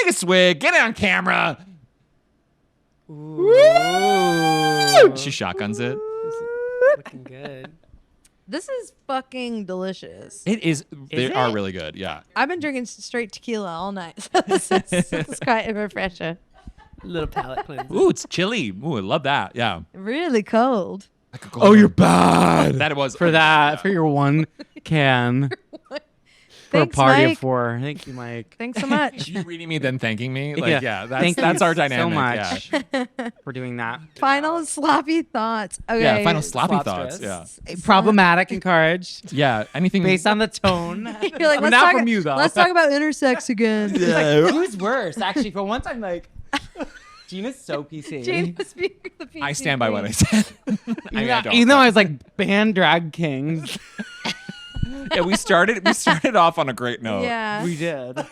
a swig. Get it on camera. Ooh. She shotguns it. Looking good. This is fucking delicious. It is. They it? are really good. Yeah. I've been drinking straight tequila all night. So this is quite refreshing. Little palate cleanser. Ooh, it's chilly. Ooh, I love that. Yeah. Really cold. Oh, you're bad. That it was For that, for your one can. For Thanks, a party Mike. of 4. Thank you, Mike. Thanks so much. You reading me then thanking me. Like, Yeah. yeah, Thank that's you our dynamic. so Yeah. much for doing that. Final sloppy thoughts. Okay. Yeah. Final sloppy Slop thoughts. stress. Yeah. Problematic, encouraged, Yeah. Anything based on the tone. You're like, I mean, let's not talk, from you, though. Let's talk about intersex again. Who's worse? Actually, for once, I'm like, Gina's so PC. Jane was being the PC I stand by what I queen. said. I mean, I don't, Even though but- I was like, band drag kings. yeah, we started off on a great note. Yeah. We did.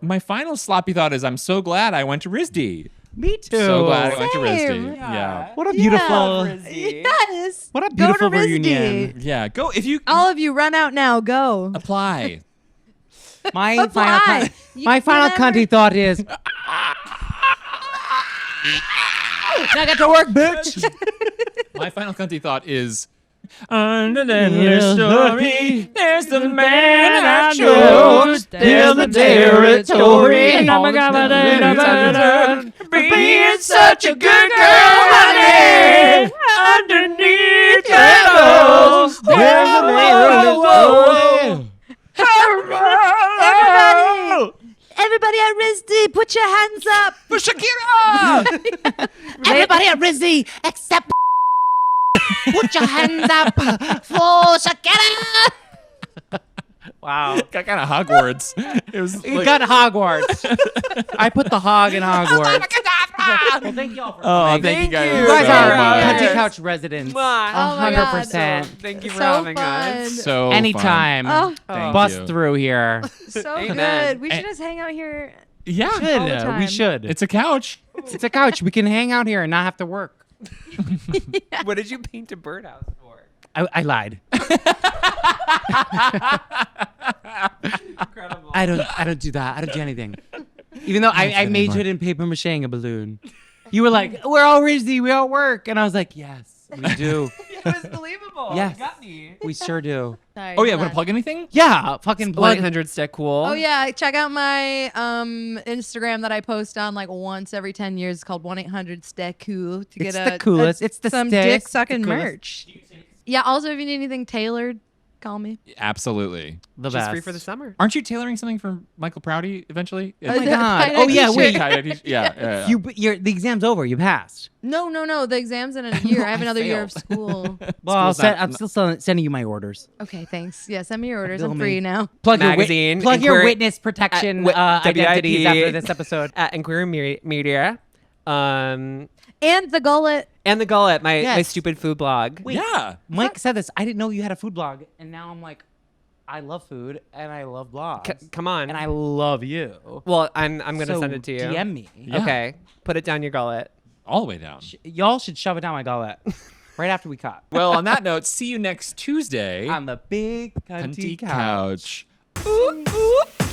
My final sloppy thought is I'm so glad I went to RISD. Me too. So glad I went to Same. RISD. Yeah. What a beautiful, Yes. what a Go to beautiful RISD. reunion. Yeah. Go if you All of you, run out now. Go. apply. My Apply. final, You my final never- cunty thought is, I got to work, bitch. My final cunty thought is under the endless story, there's the man I chose. There's the territory. And I'm a goddamn Being such a good girl, honey. Underneath your nose, there's the man. Everybody at RISD, put your hands up. For Shakira! Everybody at Rizzy, except put your hands up for Shakira. Wow. Got kind of Hogwarts. It was You like, got Hogwarts. I put the hog in Hogwarts. Well, thank y'all for oh, coming. thank you guys You guys so are much. Country Couch residents. Mwah. Oh my God. 100%. Thank you for So having fun. us. So Anytime. Oh, Thank Bust you. through here. so Amen. good. We should And- just hang out here. Fun. Yeah. all the We time. should. It's a couch. It's a couch. We can hang out here and not have to work. What did you paint a birdhouse for? I lied. Incredible. I don't do that. I don't do anything. Even though I majored in paper macheing a balloon. You were like, we're all Rizzy, we all work. And I was like, yes, we do. It was believable. Yes. You got me. We sure do. Sorry, Oh yeah, hold want on. to plug anything? Yeah, fucking plug. 1-800-STEH Cool. Oh yeah, check out my Instagram that I post on like once every 10 years. It's called 1-800-STEH Cool to It's get the coolest. It's the some stick. dick sucking The coolest. merch. Yeah. Also, if you need anything tailored, call me. Absolutely. The Just best. free for the summer. Aren't you tailoring something for Michael Prouty eventually? Oh my The God. tie-dye Oh, yeah, t-shirt. wait. Yeah. The exam's over. You passed. No. The exam's in a year. I have I another year of failed. school. Well, School's not- I'm still sending you my orders. Okay, thanks. Yeah, send me your orders. Bill I'm me. free now. Plug Magazine, Plug your inquiry- witness protection WIT, identities after this episode. At Inquiry Media. And the gullet. And the Gullet, my Yes. stupid food blog. Wait. Yeah. Mike said this. I didn't know you had a food blog, and now I'm like, I love food and I love blogs, Come on. and I love you. Well, I'm gonna So send it to you. DM me. Yeah. Okay. Put it down your gullet. All the way down. Y'all should shove it down my gullet. right after we caught. Well, on that note, see you next Tuesday On the big Cunty cunty couch. couch. Ooh, ooh.